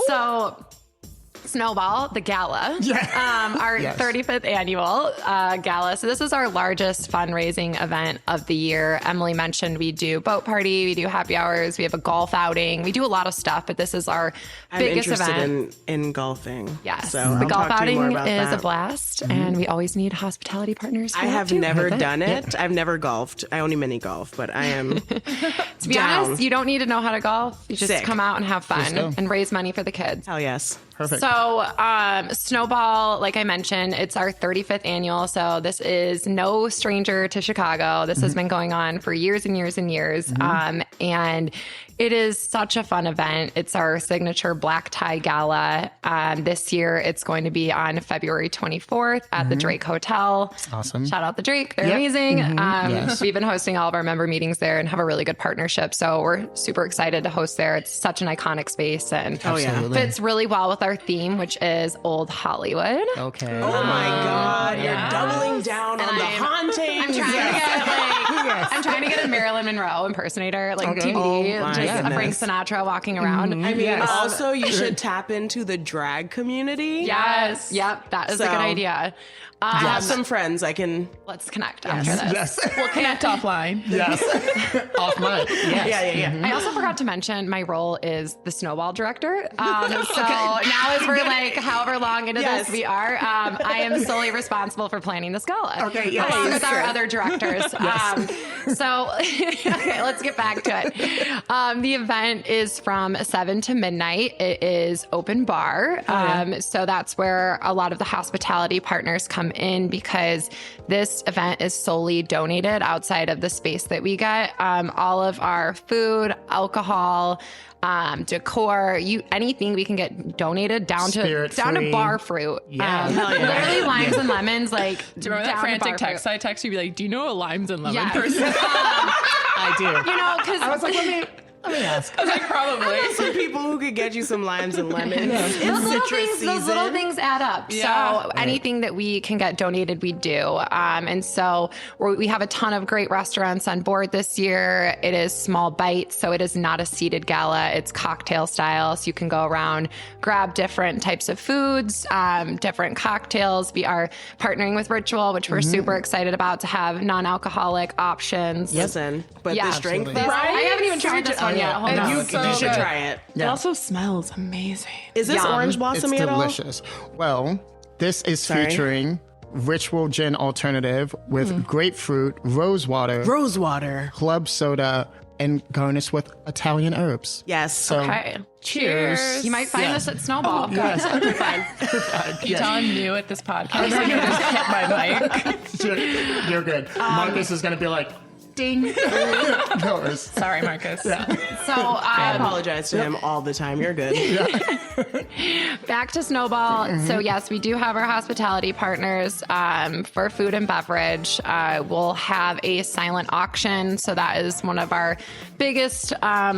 So Snowball, the gala, our 35th annual gala. So this is our largest fundraising event of the year. Emily mentioned we do boat party, we do happy hours, we have a golf outing, we do a lot of stuff, but this is our biggest interested event. in golfing. Yes, so the I'll golf talk to you outing more about is that. a blast, and we always need hospitality partners. For I that have too. never done it. I've never golfed. I only mini golf, but I am To be honest, you don't need to know how to golf. You just Sick. come out and have fun go. and raise money for the kids. hell yes. Perfect. So, Snowball, like I mentioned, it's our 35th annual. So this is no stranger to Chicago. This has been going on for years and years and years. And it is such a fun event. It's our signature black tie gala. This year, it's going to be on February 24th at the Drake Hotel. Awesome. Shout out the Drake. They're Yep. amazing. Yes. We've been hosting all of our member meetings there and have a really good partnership. So we're super excited to host there. It's such an iconic space and Absolutely. fits really well with our theme, which is Old Hollywood. Okay. Oh my God, you're doubling down on the haunting. I'm trying to get I'm trying to get a Marilyn Monroe impersonator, like Okay. DVD, Oh my just a Frank goodness. Sinatra walking around. I mean, also you should tap into the drag community. Yes, yep, that is a good So- idea. I have some friends I can. Let's connect after this. Yes. We'll connect offline. Yes. Off mic. Yes. Yeah. I also forgot to mention my role is the Snowball director. So now as we're like however long into Yes. this we are, I am solely responsible for planning this gala. Okay, yes. Along with our other directors. So okay, let's get back to it. The event is from 7 to midnight. It is open bar. So that's where a lot of the hospitality partners come in because this event is solely donated outside of the space that we get. All of our food, alcohol, decor, anything we can get donated down to Spirit-free. bar fruit. Yeah. Literally limes and lemons. Like, Do you remember that down to frantic bar text fruit. I text you? Be like, do you know a limes and lemon Yes. person? I do. You know, because I was like, Let me ask. I was like, probably. Some people who could get you some limes and lemons. It's Those little things add up. Yeah. So anything that we can get donated, we do. And so we have a ton of great restaurants on board this year. It is small bites, so it is not a seated gala. It's cocktail style, so you can go around, grab different types of foods, different cocktails. We are partnering with Ritual, which we're super excited about, to have non-alcoholic options. Listen, but Yeah, this drink, absolutely. though, I haven't even tried this one yet. Hold on. you should try it. It also smells amazing. Is this Yum. orange It's blossomy at all? delicious. Well, this is featuring Ritual Gin Alternative with grapefruit, rose water, club soda, and garnished with Italian herbs. Yes. So, Okay. cheers. You might find this at Snowball. Yes. John knew at this podcast. I just hit my mic. You're good. Marcus is going to be like, ding. Yours. Sorry, Marcus. So I apologize to him all the time. You're good. back to Snowball. So yes, we do have our hospitality partners for food and beverage. We'll have a silent auction. So that is one of our biggest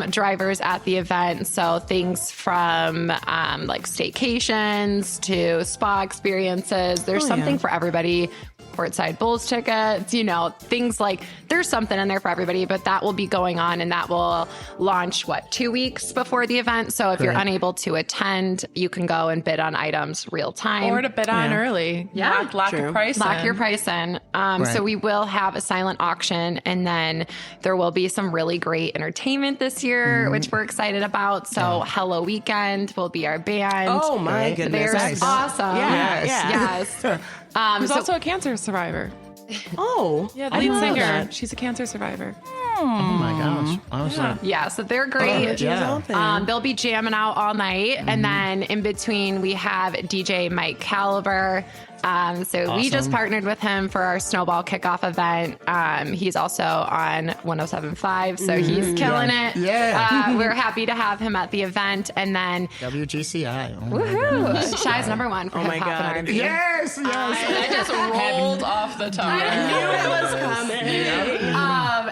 drivers at the event. So things from like staycations to spa experiences. There's something for everybody. Courtside Bulls tickets, things like, there's something in there for everybody, but that will be going on, and that will launch 2 weeks before the event. So if you're unable to attend, you can go and bid on items real time. Or to bid on early. Yeah. Lock your price Lock in. your price in. So we will have a silent auction, and then there will be some really great entertainment this year, which we're excited about. So Hello Weekend will be our band. Oh my goodness. They're Nice. awesome. Yes. Yes. Who's also a cancer survivor. Oh. Yeah, the I lead didn't know singer. that. She's a cancer survivor. Oh my gosh. Honestly. Yeah, so they're great. Yeah. They'll be jamming out all night. And then in between, we have DJ Mike Caliber. So we just partnered with him for our Snowball kickoff event. He's also on 107.5, so he's killing it. Yeah. We're happy to have him at the event. And then, WGCI. Oh my woohoo, Shy's number one for Oh my hip hop and God. R&B. Yes, yes. That just rolled off the tongue. It was coming.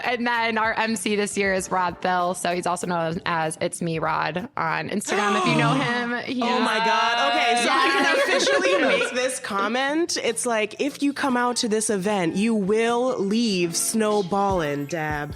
And then our MC this year is Rod Thill, so he's also known as It's Me Rod on Instagram. If you know him, Oh my God. Okay, so I can officially make this comment. It's like, if you come out to this event, you will leave snowballing, Dab.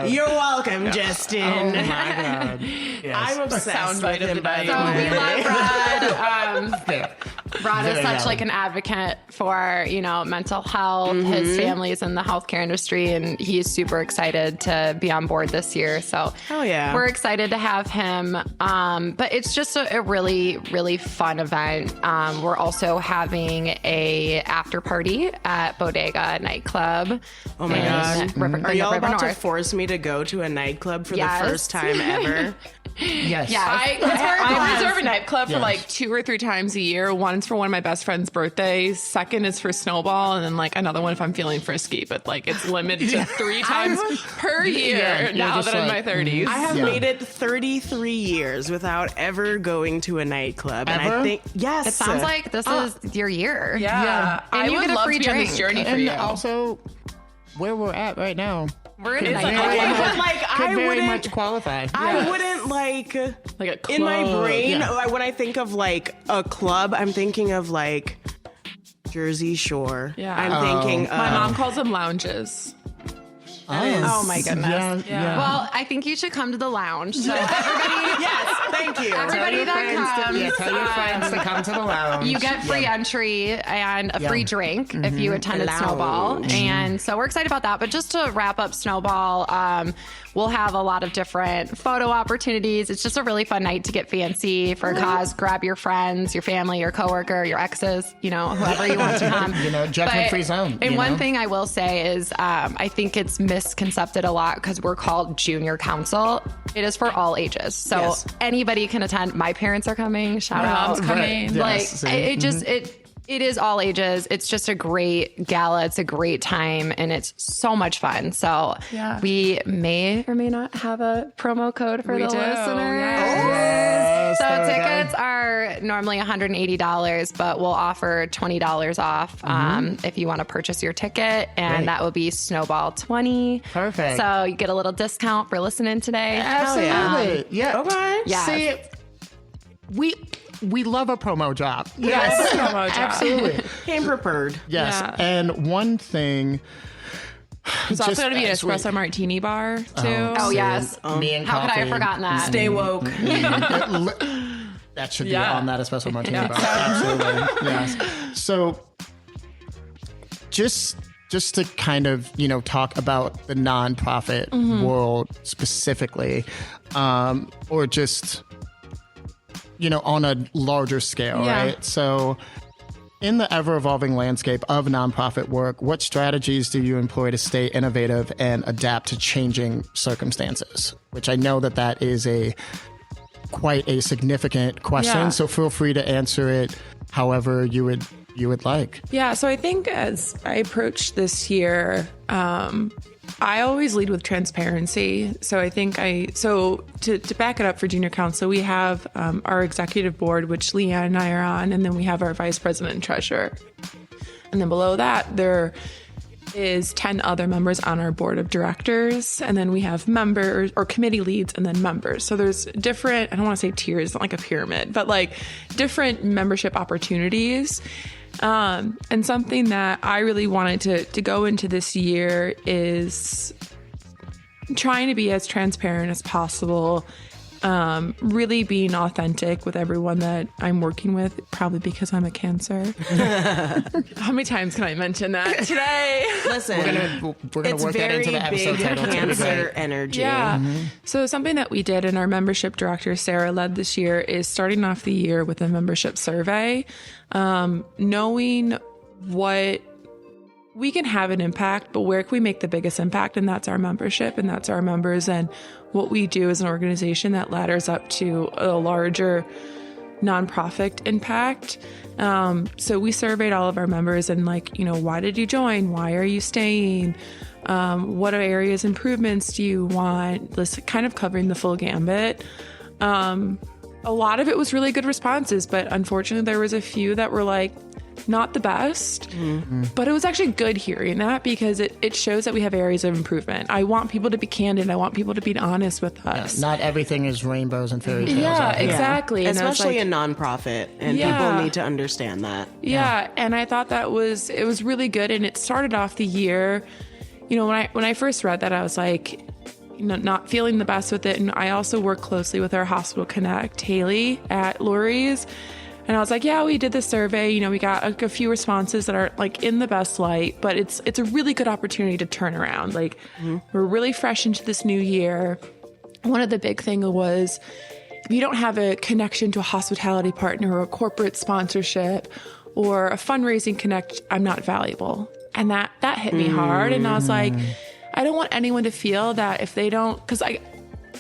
You're welcome, Justin. Oh my God. Yes. I'm obsessed with him, by the So way. we love Rod. Fair. Rod is Very such valid. like an advocate for, mental health. His family's in the healthcare industry, and he's super excited to be on board this year. So Oh, yeah. we're excited to have him. But it's just a really, really fun event. We're also having a after party at Bodega nightclub. Oh my in God. River, Are in y'all River about to North. force me to go to a nightclub for Yes. the first time ever? Yes. Yes. I reserve a nightclub for Yes. like 2 or 3 times a year. One's for one of my best friend's birthdays. Second is for Snowball, and then like another one if I'm feeling frisky. But like it's limited to 3 times per year you're now just that I'm in like, my 30s. I have Yeah. made it 33 years without ever going to a nightclub. And Ever? I think, yes. It sounds like this is your year. yeah. And I you would get a love free to be on this drink. journey for And you. also, where we're at right now We're in a could nightclub. very, but like, could I very wouldn't, much qualify. I wouldn't like, like a club. in my brain, yeah. when I think of like a club, I'm thinking of like Jersey Shore. Yeah. I'm thinking of, My mom calls them lounges. Oh my goodness. Yeah. Well, I think you should come to the lounge. So everybody, yes, thank you. everybody that comes, Tell your friends to come to the lounge. you get free entry and a free drink if you attended Lounge. Snowball. And so we're excited about that. But just to wrap up Snowball, we'll have a lot of different photo opportunities. It's just a really fun night to get fancy for a cause. Grab your friends, your family, your coworker, your exes, whoever you want to come. Judgment-free zone. And one thing I will say is I think it's misconcepted a lot because we're called junior council. It is for all ages. So Yes. anybody can attend. My parents are coming. Shout My out. mom's coming. Like Yes, see? it is all ages. It's just a great gala. It's a great time, and it's so much fun. So Yeah. we may or may not have a promo code for We the do, listeners. yes. us. So tickets are normally $180, but we'll offer $20 off if you want to purchase your ticket, and that will be Snowball 20. Perfect. So you get a little discount for listening today. Absolutely. Yeah. Okay. Yeah. See, we love a promo drop. Yes, promo drop. Absolutely. Came prepared. Yes. Yeah. And one thing. There's also going to be an espresso martini bar too. Oh, yes. Me and How could I coffee. have forgotten that? Stay woke. That should be Yeah. on that espresso martini bar. Absolutely. Yes. So just to kind of, talk about the nonprofit world specifically, or just, on a larger scale, Yeah. right? So in the ever-evolving landscape of nonprofit work, what strategies do you employ to stay innovative and adapt to changing circumstances? Which I know that is quite a significant question, Yeah. so feel free to answer it however you would like. Yeah, so I think as I approach this year, I always lead with transparency. So I think to back it up for junior council, we have our executive board, which LeighAnn and I are on, and then we have our vice president and treasurer. And then below that, there is 10 other members on our board of directors. And then we have members or committee leads and then members. So there's different, I don't want to say tiers, not like a pyramid, but like different membership opportunities. And something that I really wanted to go into this year is trying to be as transparent as possible, really being authentic with everyone that I'm working with, probably because I'm a Cancer. How many times can I mention that today? Listen, We're gonna it's work that very into the episode big title too, Cancer right? energy. Yeah. So something that we did and our membership director, Sarah, led this year is starting off the year with a membership survey, knowing what we can have an impact, but where can we make the biggest impact? And that's our membership and that's our members and what we do as an organization that ladders up to a larger nonprofit impact. So we surveyed all of our members and why did you join? Why are you staying? What areas improvements do you want? This kind of covering the full gambit. A lot of it was really good responses, but unfortunately there was a few that were not the best, but it was actually good hearing that because it shows that we have areas of improvement. I want people to be candid. I want people to be honest with us. Yeah, not everything is rainbows and fairy tales. Yeah, exactly. And Especially a nonprofit, and people need to understand that. Yeah, and I thought it was really good, and it started off the year. When I first read that, I was like, not feeling the best with it, and I also work closely with our Hospital Connect, Haley at Lurie's. And I was like, yeah, we did the survey. We got a few responses that aren't in the best light, but it's a really good opportunity to turn around. We're really fresh into this new year. One of the big things was if you don't have a connection to a hospitality partner or a corporate sponsorship or a fundraising connect, I'm not valuable. And that hit me hard. And I was like, I don't want anyone to feel that if they don't, because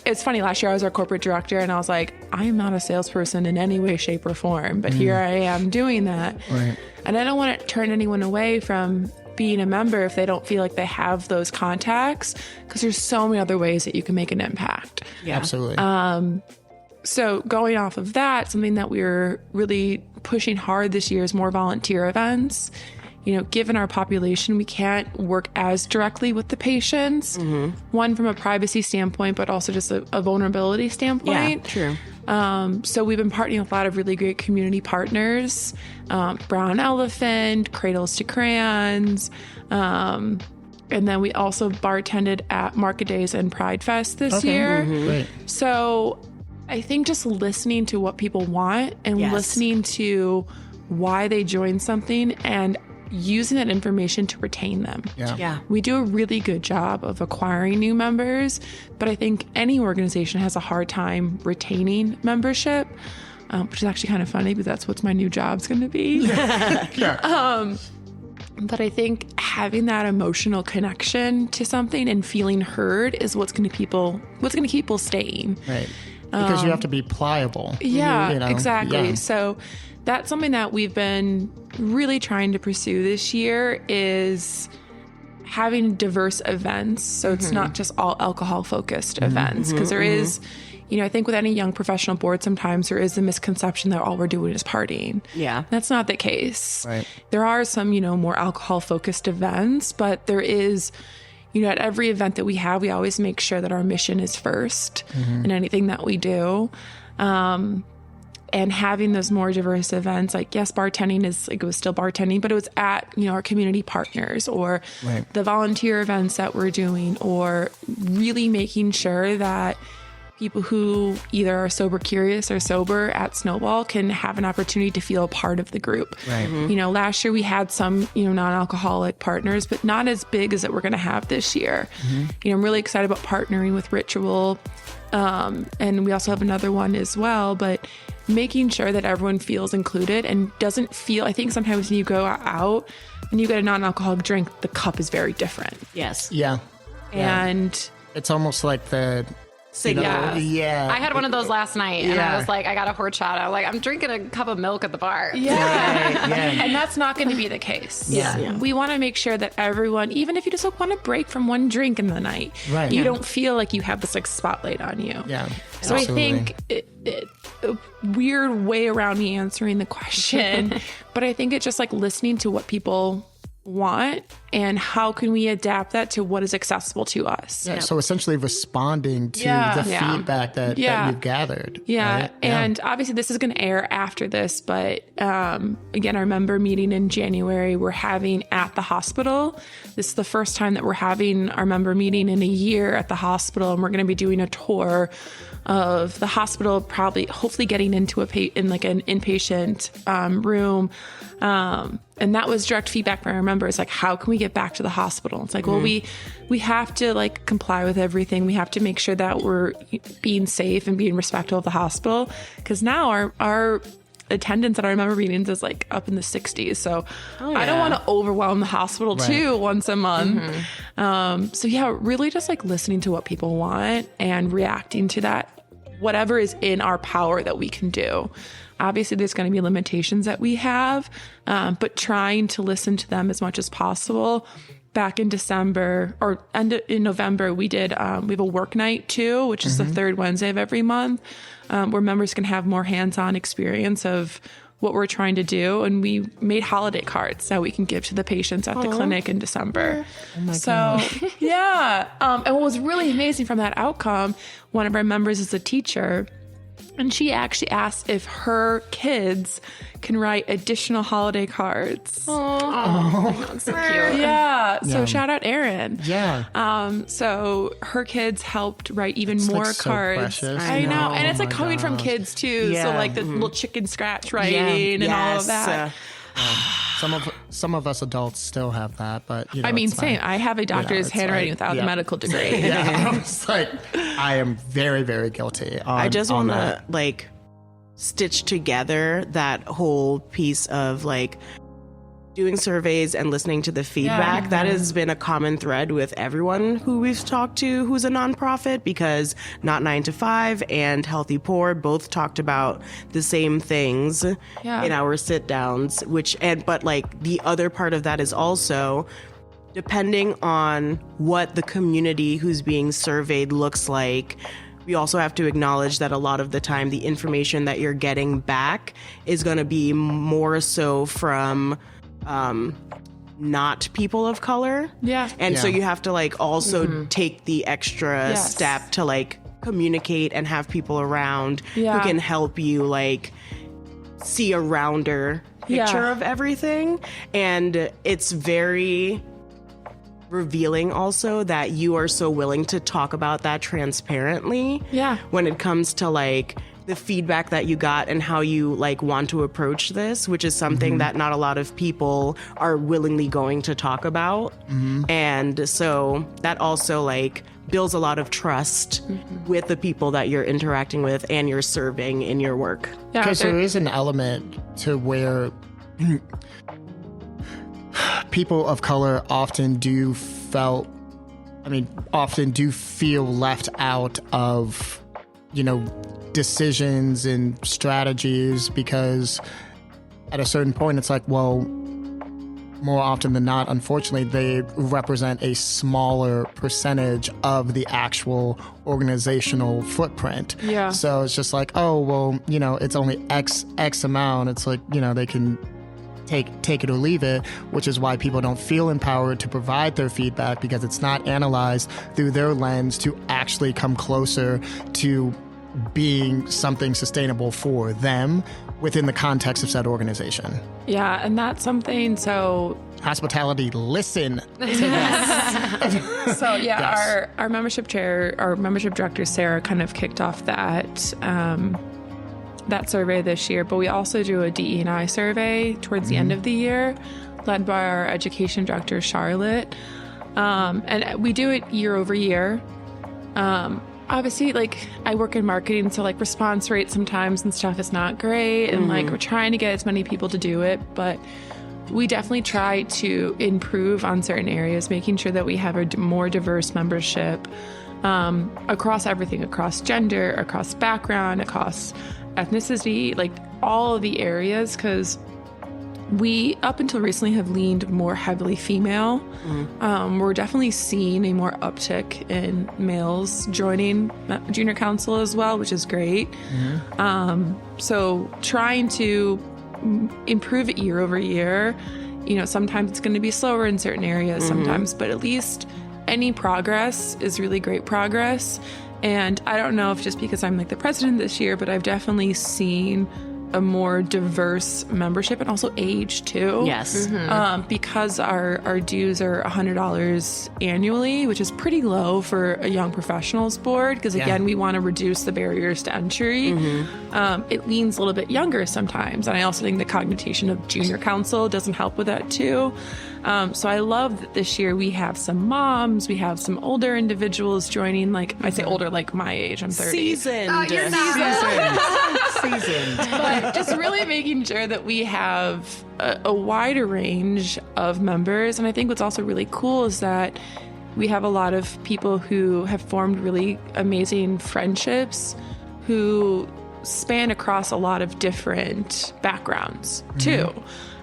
it's funny, last year I was our corporate director and I was like, I am not a salesperson in any way, shape, or form, but here I am doing that. Right. And I don't want to turn anyone away from being a member if they don't feel like they have those contacts, because there's so many other ways that you can make an impact. Yeah. Absolutely. So going off of that, something that we're really pushing hard this year is more volunteer events. Given our population, we can't work as directly with the patients, one from a privacy standpoint, but also just a vulnerability standpoint. Yeah, true. So we've been partnering with a lot of really great community partners, Brown Elephant, Cradles to Crayons, and then we also bartended at Market Days and Pride Fest this year. Great. So I think just listening to what people want and listening to why they join something and using that information to retain them. Yeah. We do a really good job of acquiring new members, but I think any organization has a hard time retaining membership, which is actually kind of funny because that's what my new job's going to be. But I think having that emotional connection to something and feeling heard is what's going to keep people staying. Right. Because you have to be pliable. Yeah, exactly. Yeah. So that's something that we've been really trying to pursue this year is having diverse events. So it's not just all alcohol focused events, because there is, I think with any young professional board, sometimes there is a misconception that all we're doing is partying. Yeah. That's not the case. Right. There are some, more alcohol focused events, but there is, at every event that we have, we always make sure that our mission is first in anything that we do. And having those more diverse events, like, yes, bartending it was still bartending, but it was at, our community partners or the volunteer events that we're doing, or really making sure that people who either are sober curious or sober at Snowball can have an opportunity to feel a part of the group. Right. Last year we had some, non-alcoholic partners, but not as big as that we're going to have this year. I'm really excited about partnering with Ritual. And we also have another one as well, but making sure that everyone feels included and doesn't feel, I think sometimes when you go out and you get a non-alcoholic drink, the cup is very different. Yes. Yeah. And it's almost like the Signal. Yeah. I had one of those last night, and I was like, I got a horchata. I'm like, I'm drinking a cup of milk at the bar. And that's not going to be the case. Yeah. We want to make sure that everyone, even if you just want a break from one drink in the night, you don't feel like you have this spotlight on you. Yeah. So absolutely. I think a weird way around me answering the question, but I think it's just listening to what people want and how can we adapt that to what is accessible to us. Yeah, so essentially responding to the feedback that you've gathered. Yeah. Right? And obviously this is going to air after this, but again, our member meeting in January, we're having at the hospital. This is the first time that we're having our member meeting in a year at the hospital, and we're going to be doing a tour of the hospital, hopefully getting into an inpatient room. And that was direct feedback from our members, how can we get back to the hospital? It's well, we have to comply with everything. We have to make sure that we're being safe and being respectful of the hospital, because now our attendance at our member meetings is up in the 60s. So I don't want to overwhelm the hospital too once a month. So really just listening to what people want and reacting to that, whatever is in our power that we can do. Obviously, there's going to be limitations that we have, but trying to listen to them as much as possible. Back in December or in November, we have a work night too, which is the third Wednesday of every month, where members can have more hands-on experience of what we're trying to do. And we made holiday cards that we can give to the patients at the clinic in December. Oh my gosh. And what was really amazing from that outcome, one of our members is a teacher, and she actually asked if her kids can write additional holiday cards. Oh, that's so cute. Yeah. So shout out Erin. Yeah. So her kids helped write even more so cards. precious. I know. And it's Oh my coming from gosh. kids too. Yeah. So the little chicken scratch writing and all of that. Some of us adults still have that, but I mean, it's fine. same. I have a doctor's it's handwriting without a medical degree. Yeah, I was I am very, very guilty. I just want to stitch together that whole piece of doing surveys and listening to the feedback. That has been a common thread with everyone who we've talked to who's a nonprofit, because Not 9 to 5 and Healthy Poor both talked about the same things in our sit downs, but the other part of that is also, depending on what the community who's being surveyed looks like, we also have to acknowledge that a lot of the time the information that you're getting back is going to be more so from not people of color. And so you have to also take the extra step to communicate and have people around who can help you see a rounder picture of everything. And it's very revealing also that you are so willing to talk about that transparently when it comes to the feedback that you got and how you want to approach this, which is something that not a lot of people are willingly going to talk about. And so that also builds a lot of trust with the people that you're interacting with and you're serving in your work. Because there is an element to where people of color often do feel left out of, decisions and strategies, because at a certain point it's well, more often than not, unfortunately, they represent a smaller percentage of the actual organizational footprint. Yeah. So it's just like, oh, well, it's only X amount. It's like, they can take it or leave it, which is why people don't feel empowered to provide their feedback, because it's not analyzed through their lens to actually come closer to being something sustainable for them within the context of said organization. Yeah, and that's something, so... Hospitality, listen to this. So yeah, Yes. our membership director, Sarah, kind of kicked off that survey this year, but we also do a DE&I survey towards the end of the year, led by our education director, Charlotte. And we do it year over year. Obviously, I work in marketing, so response rate sometimes and stuff is not great. And we're trying to get as many people to do it, but we definitely try to improve on certain areas, making sure that we have a more diverse membership across everything, across gender, across background, across ethnicity, all of the areas, because we, up until recently, have leaned more heavily female. We're definitely seeing a more uptick in males joining junior council as well, which is great. So trying to improve it year over year. Sometimes it's going to be slower in certain areas sometimes, but at least any progress is really great progress. And I don't know if just because I'm the president this year, but I've definitely seen a more diverse membership, and also age too. Yes. Because our dues are $100 annually, which is pretty low for a young professionals board, because again, we want to reduce the barriers to entry. It leans a little bit younger sometimes, and I also think the connotation of junior council doesn't help with that too. So I love that this year we have some moms, we have some older individuals joining, I say older, my age, I'm 30. Seasoned. Oh, you're not. Seasoned. But just really making sure that we have a wider range of members. And I think what's also really cool is that we have a lot of people who have formed really amazing friendships who span across a lot of different backgrounds too.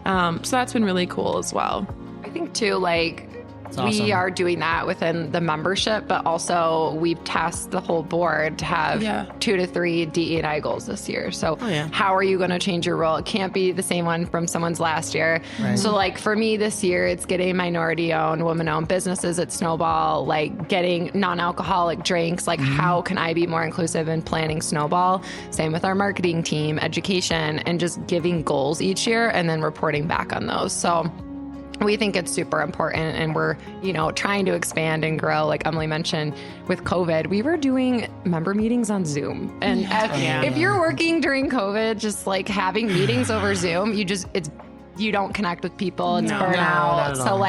So that's been really cool as well. I think too, awesome. we are doing that within the membership, but also we've tasked the whole board to have 2 to 3 DE&I goals this year. So how are you going to change your role? It can't be the same one from someone's last year. Right. So for me this year, it's getting minority-owned, woman-owned businesses at Snowball, getting non-alcoholic drinks. How can I be more inclusive in planning Snowball? Same with our marketing team, education, and just giving goals each year and then reporting back on those. So we think it's super important, and we're, trying to expand and grow. Like Emily mentioned, with COVID, we were doing member meetings on Zoom. And if you're working during COVID, just having meetings over Zoom, you don't connect with people. It's burnout. So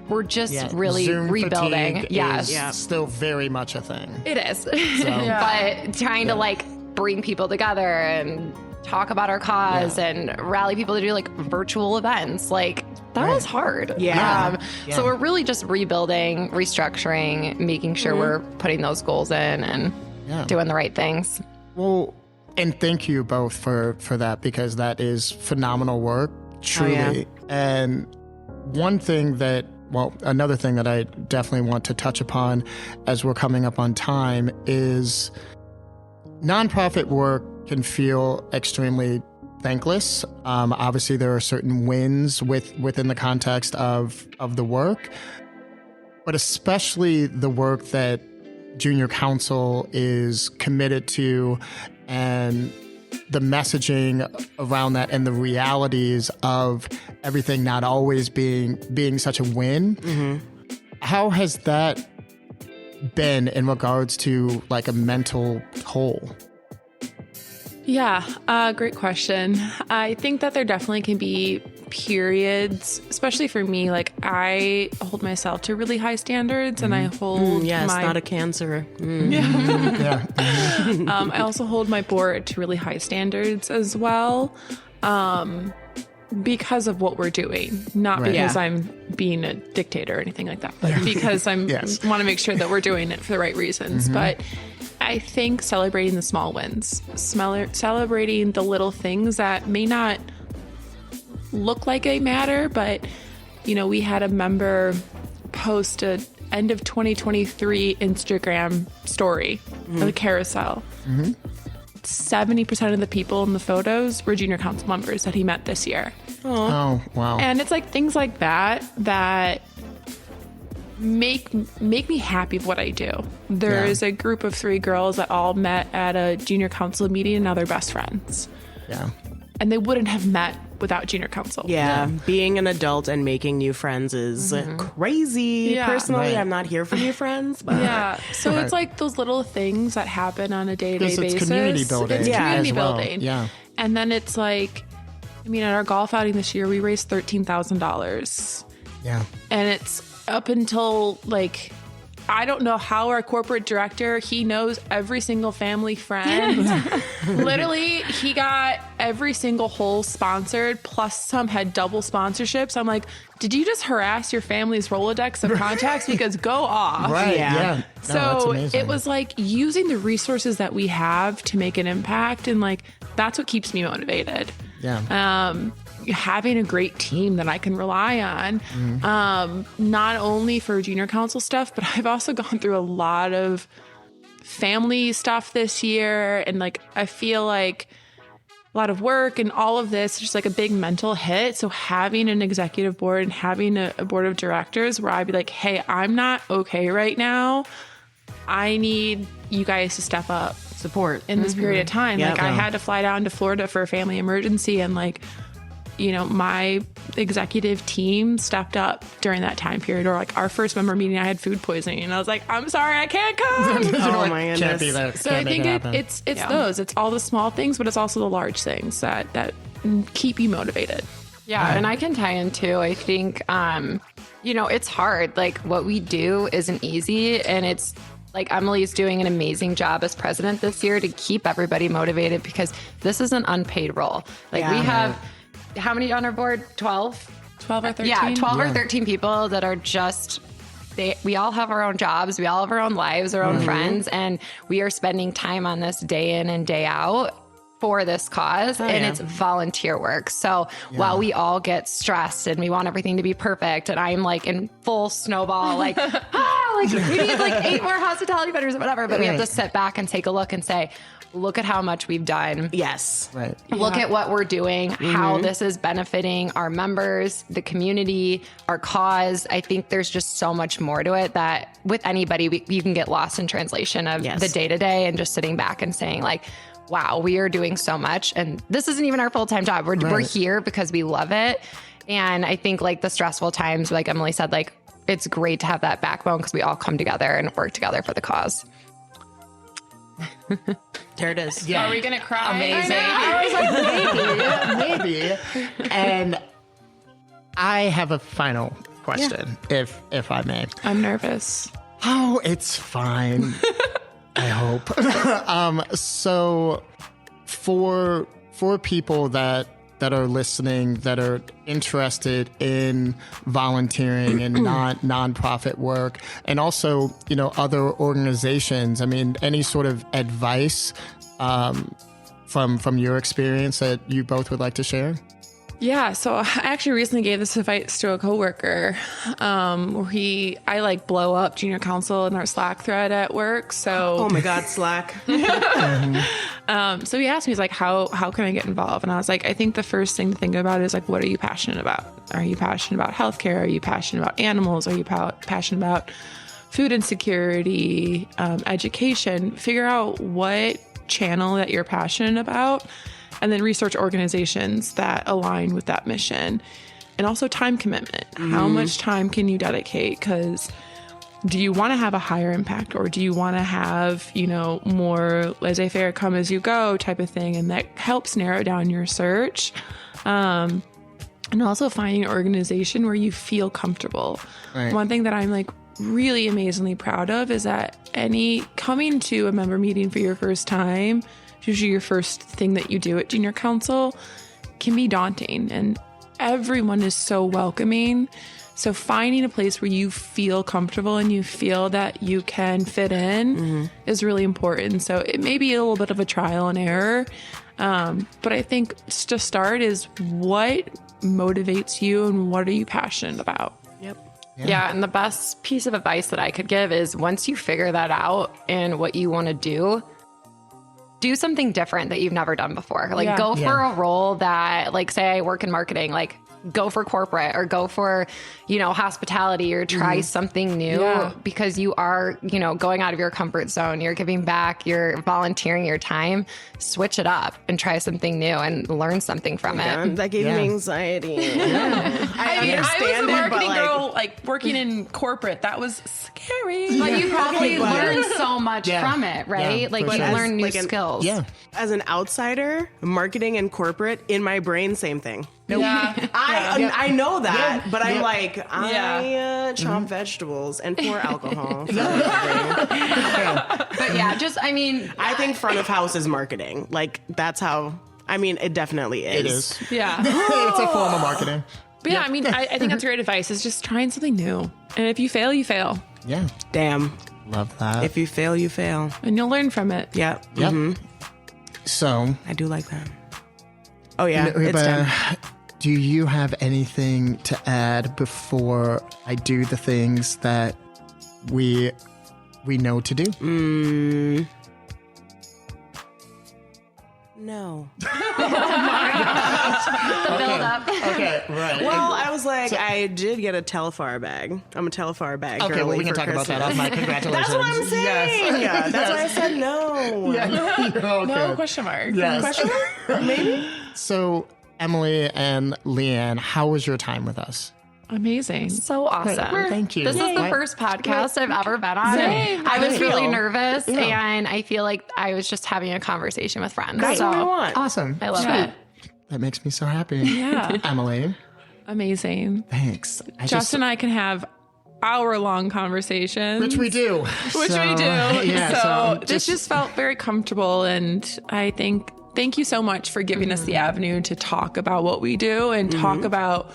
we're just really Zoom rebuilding. Is still very much a thing. It is. But trying to bring people together and talk about our cause and rally people to do virtual events. That was hard. So we're really just rebuilding, restructuring, making sure we're putting those goals in and doing the right things. Well, and thank you both for that, because that is phenomenal work, truly. And another thing that I definitely want to touch upon as we're coming up on time is nonprofit work can feel extremely thankless. Obviously, there are certain wins within the context of the work, but especially the work that Junior Council is committed to, and the messaging around that, and the realities of everything not always being such a win. How has that been in regards to a mental toll? Yeah, great question. I think that there definitely can be periods, especially for me, I hold myself to really high standards, and I hold it's not a cancer. I also hold my board to really high standards as well, because of what we're doing, not because I'm being a dictator or anything like that, but because I want to make sure that we're doing it for the right reasons. But I think celebrating the small wins, celebrating the little things that may not look like they matter, but we had a member post a end of 2023 Instagram story, a carousel. 70% of the people in the photos were junior council members that he met this year. Oh, wow. And it's like things like that make me happy of what I do. There's a group of 3 girls that all met at a junior council meeting and now they're best friends. Yeah. And they wouldn't have met without junior council. Yeah. Being an adult and making new friends is crazy. Yeah. Personally, I'm not here for new friends. But Yeah. So it's like those little things that happen on a day-to-day It's basis. community building. It's community as well. building. Yeah. And then it's like, at our golf outing this year, we raised $13,000. Yeah. And it's up until I don't know how our corporate director, he knows every single family friend. Literally, he got every single hole sponsored, plus some had double sponsorships. I'm like, did you just harass your family's Rolodex of contacts? Because go off. Right. Yeah. Yeah. No, that's So amazing. it was like using the resources that we have to make an impact. And that's what keeps me motivated. Yeah. Having a great team that I can rely on, not only for junior council stuff, but I've also gone through a lot of family stuff this year. And I feel like a lot of work and all of this is just a big mental hit. So having an executive board and having a board of directors where I'd be like, hey, I'm not okay right now. I need you guys to step up support in this period of time. Yep. I had to fly down to Florida for a family emergency and my executive team stepped up during that time period. Or our first member meeting, I had food poisoning and I was like, I'm sorry, I can't come. Oh my goodness. Can't be there. So I think it's those. It's all the small things, but it's also the large things that keep you motivated. Yeah, and I can tie in too. I think, it's hard. What we do isn't easy, and it's Emily's doing an amazing job as president this year to keep everybody motivated because this is an unpaid role. We have how many on our board? 12? 12 or 13? Yeah, 12 or 13 people that are just we all have our own jobs, we all have our own lives, our own friends, and we are spending time on this day in and day out for this cause, and it's volunteer work. So while we all get stressed and we want everything to be perfect, and I'm in full snowball, we need 8 more hospitality vendors or whatever, but we have to sit back and take a look and say, look at how much we've done. Yes. Right. Look at what we're doing, how this is benefiting our members, the community, our cause. I think there's just so much more to it that with anybody, you can get lost in translation of the day-to-day and just sitting back and saying wow, we are doing so much. And this isn't even our full-time job. We're here because we love it. And I think the stressful times, like Emily said, it's great to have that backbone because we all come together and work together for the cause. There it is. Yeah. Are we going to cry? Amazing. I was like, maybe. And I have a final question, if I may. I'm nervous. Oh, it's fine. I hope. So for people that are listening, that are interested in volunteering and nonprofit work, and also, other organizations, any sort of advice from your experience that you both would like to share? Yeah, so I actually recently gave this advice to a coworker, where I blow up junior council in our Slack thread at work. So oh my God, Slack. So he asked me, he's like, how can I get involved? And I was like, I think the first thing to think about is what are you passionate about? Are you passionate about healthcare? Are you passionate about animals? Are you passionate about food insecurity, education? Figure out what channel that you're passionate about, and then research organizations that align with that mission. And also time commitment. How much time can you dedicate? Because do you want to have a higher impact, or do you want to have, more laissez-faire, come as you go type of thing? And that helps narrow down your search. And also finding an organization where you feel comfortable. Right. One thing that I'm really amazingly proud of is that coming to a member meeting for your first time, usually your first thing that you do at junior council, can be daunting, and everyone is so welcoming. So finding a place where you feel comfortable and you feel that you can fit in is really important. So it may be a little bit of a trial and error. But I think to start is what motivates you and what are you passionate about. Yep. Yeah, and the best piece of advice that I could give is once you figure that out and what you want to do something different that you've never done before. Like go for a role that, like, say I work in marketing, like go for corporate or go for, hospitality or try something new because you are, going out of your comfort zone. You're giving back, you're volunteering your time. Switch it up and try something new and learn something from it. That gave me anxiety. I I was a understand it, marketing but girl, like working in corporate. That was scary. But you probably learn so much from it, right? Yeah, like for you sure. learn new skills. Yeah. as an outsider, marketing and corporate, in my brain, same thing. Yeah. I know that, but I'm like, I Yeah. chop vegetables and pour alcohol. But yeah, I think front of house is marketing. Like, that's how, it definitely is. It is. Yeah. It's a form of marketing. But yeah, I think that's great advice is just trying something new. And if you fail, you fail. Yeah. Damn. Love that. If you fail, you fail. And you'll learn from it. Yeah. Yep. Mm-hmm. So, I do like that. Oh, yeah. It's Reba, time. do you have anything to add before I do the things that we know to do? No. the build up. Okay, right. Well, I was like, I did get a Telfar bag. I'm a Telfar bag. Okay, well, we can talk about that off my congratulations. That's what I'm saying. Yes. Yeah, that's why I said no. No question mark. Yes. Question mark? Maybe. So, Emily and LeighAnn, how was your time with us? Amazing. So awesome. Thank you. This is the first podcast I've ever been on. Same. I was really Great. nervous and I feel like I was just having a conversation with friends. That's what we want. Awesome. I love it. That makes me so happy. Yeah. Emily, Amazing. thanks. Justin and I can have hour-long conversations. Which we do. Which So, we do. Yeah, so this just felt very comfortable. And I think, thank you so much for giving us the avenue to talk about what we do and talk about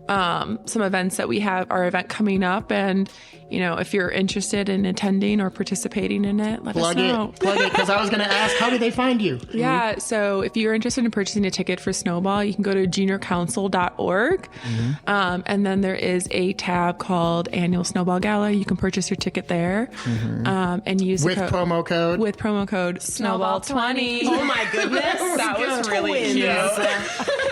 some events that we have, our event coming up. And, if you're interested in attending or participating in it, let us know. Plug it, because I was going to ask, how do they find you? Yeah, so if you're interested in purchasing a ticket for Snowball, you can go to juniorcouncil.org. And then there is a tab called Annual Snowball Gala. You can purchase your ticket there and use With the promo code? With promo code Snowball20. Oh my goodness. That was really cute.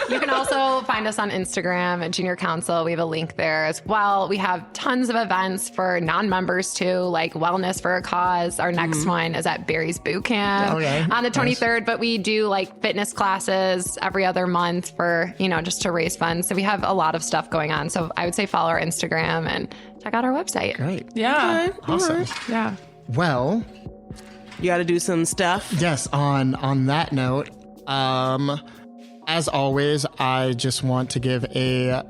You can also find us on Instagram at Junior Council. We have a link there as well. We have tons of events for non-members too, like Wellness for a Cause. Our next one is at Barry's Boot Camp on the 23rd, but we do like fitness classes every other month for, just to raise funds. So we have a lot of stuff going on. So I would say follow our Instagram and check out our website. Great. Yeah. Awesome. Yeah. Well, You got to do some stuff. yes, on that note, as always, I just want to give a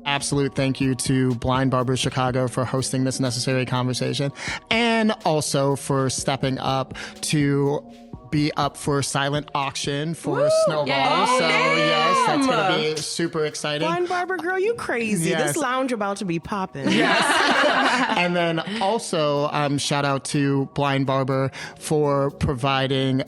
absolute thank you to Blind Barber Chicago for hosting this necessary conversation and also for stepping up to be up for silent auction for Snowball. Yay. So yes, that's going to be super exciting. Blind Barber girl, you crazy. Yes. This lounge about to be popping. And then also shout out to Blind Barber for providing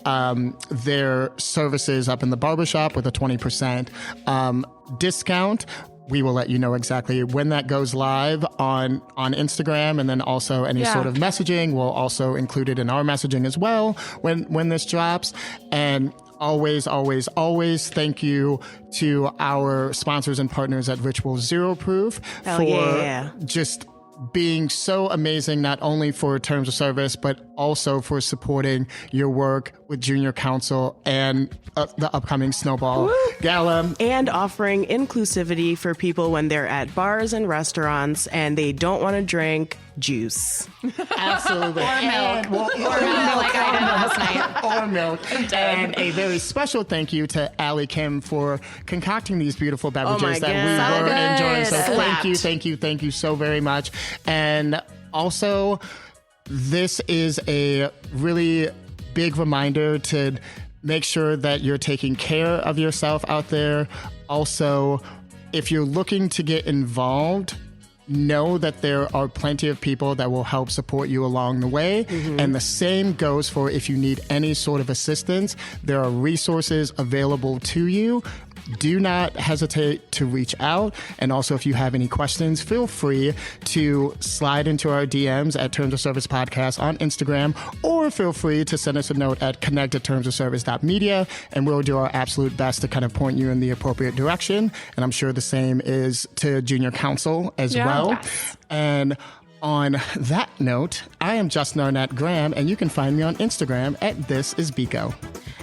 their services up in the barbershop with a 20% discount. We will let you know exactly when that goes live on Instagram, and then also any sort of messaging. We'll also include it in our messaging as well when this drops. And always, always, always thank you to our sponsors and partners at Ritual Zero Proof for just being so amazing, not only for terms of service, but also for supporting your work with Junior Council and the upcoming Snowball Gala. And offering inclusivity for people when they're at bars and restaurants and they don't want to drink juice. Absolutely. Or milk. Or milk. Like I did last night. Or milk. And a very special thank you to Allie Kim for concocting these beautiful beverages that we were enjoying. So thank you so very much. And also, this is a really big reminder to make sure that you're taking care of yourself out there. Also, if you're looking to get involved, know that there are plenty of people that will help support you along the way. And the same goes for if you need any sort of assistance. There are resources available to you. do not hesitate to reach out. And also, if you have any questions, feel free to slide into our DMs at Terms of Service Podcast on Instagram, or feel free to send us a note at connect@termsofservice.media, and we'll do our absolute best to kind of point you in the appropriate direction. And I'm sure the same is to junior counsel as well. Yes. And on that note, I am Justin Arnett Graham, and you can find me on Instagram at ThisIsBiko.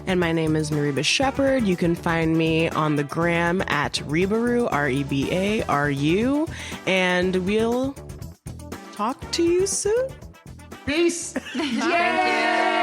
And my name is Mariba Shepherd. You can find me on the gram at Rebaru, Rebaru. And we'll talk to you soon. Peace. Thank you.